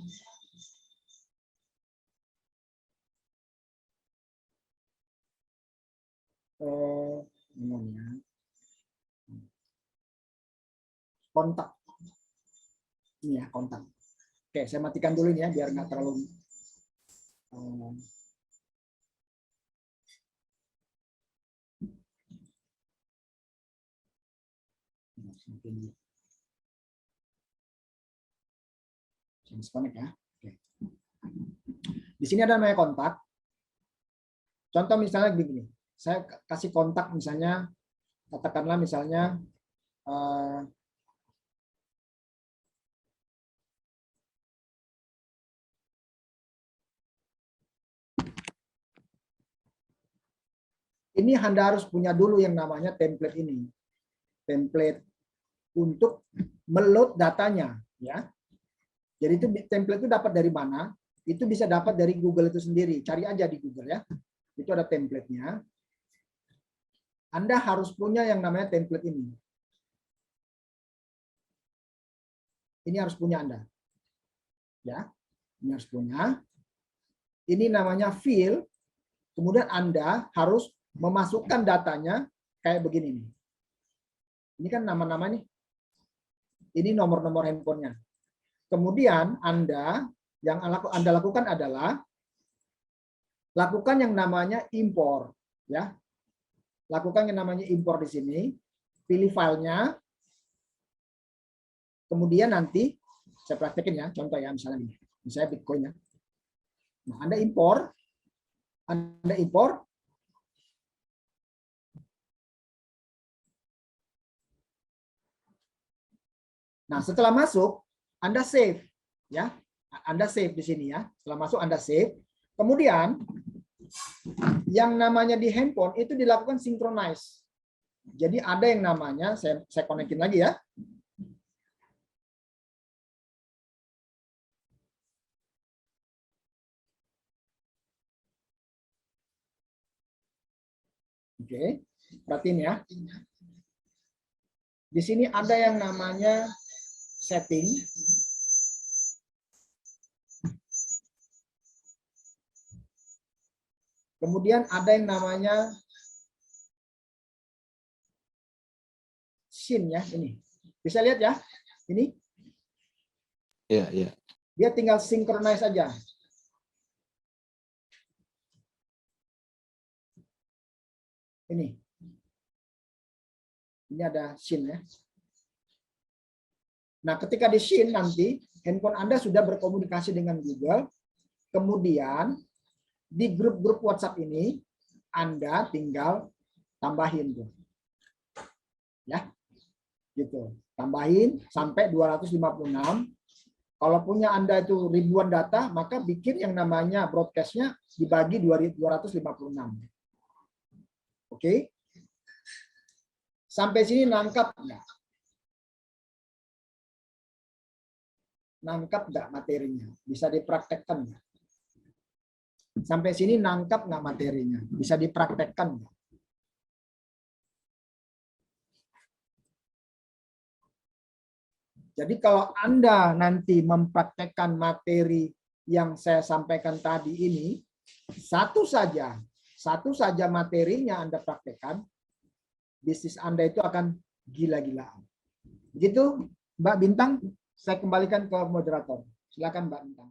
kontak. Ini ya, kontak. Oke, saya matikan dulu ini ya, biar nggak terlalu disconnect ya. Oke. Di sini ada namanya kontak. Contoh misalnya begini, saya kasih kontak misalnya, katakanlah misalnya ini Anda harus punya dulu yang namanya template ini. Template untuk meload datanya. Ya. Jadi itu template itu dapat dari mana? Itu bisa dapat dari Google itu sendiri. Cari aja di Google ya. Itu ada template-nya. Anda harus punya yang namanya template ini. Ini harus punya Anda. Ya. Ini harus punya. Ini namanya field. Kemudian Anda harus memasukkan datanya kayak begini nih. Ini kan nama-nama nih. Ini nomor-nomor handphonenya. Kemudian yang Anda lakukan adalah lakukan yang namanya import, ya. Lakukan yang namanya import di sini. Pilih filenya. Kemudian nanti saya praktekin ya, contoh ya misalnya ini. Misalnya Bitcoin ya. Nah, Anda import. Nah, setelah masuk, Anda save, ya. Anda save di sini ya. Setelah masuk Anda save. Kemudian yang namanya di handphone itu dilakukan synchronize. Jadi ada yang namanya saya konekin lagi ya. Oke, perhatiin ya. Di sini ada yang namanya setting. Kemudian ada yang namanya scene ya, ini. Bisa lihat ya? Ini. Iya, iya. Dia tinggal synchronize aja. Ini. Ini ada scene ya. Nah, ketika di scene nanti handphone Anda sudah berkomunikasi dengan Google. Kemudian di grup-grup WhatsApp ini Anda tinggal tambahin tuh. Ya. Gitu. Tambahin sampai 256. Kalau punya Anda itu ribuan data, maka bikin yang namanya broadcast-nya dibagi 256. Oke? Sampai sini nangkap nggak? Nangkap nggak materinya? Bisa dipraktekkan nggak? Sampai sini nangkap nggak materinya? Bisa dipraktekkan nggak? Jadi kalau Anda nanti mempraktekkan materi yang saya sampaikan tadi ini, satu saja materinya Anda praktekkan, bisnis Anda itu akan gila-gilaan. Begitu, Mbak Bintang, saya kembalikan ke moderator. Silakan Mbak Bintang.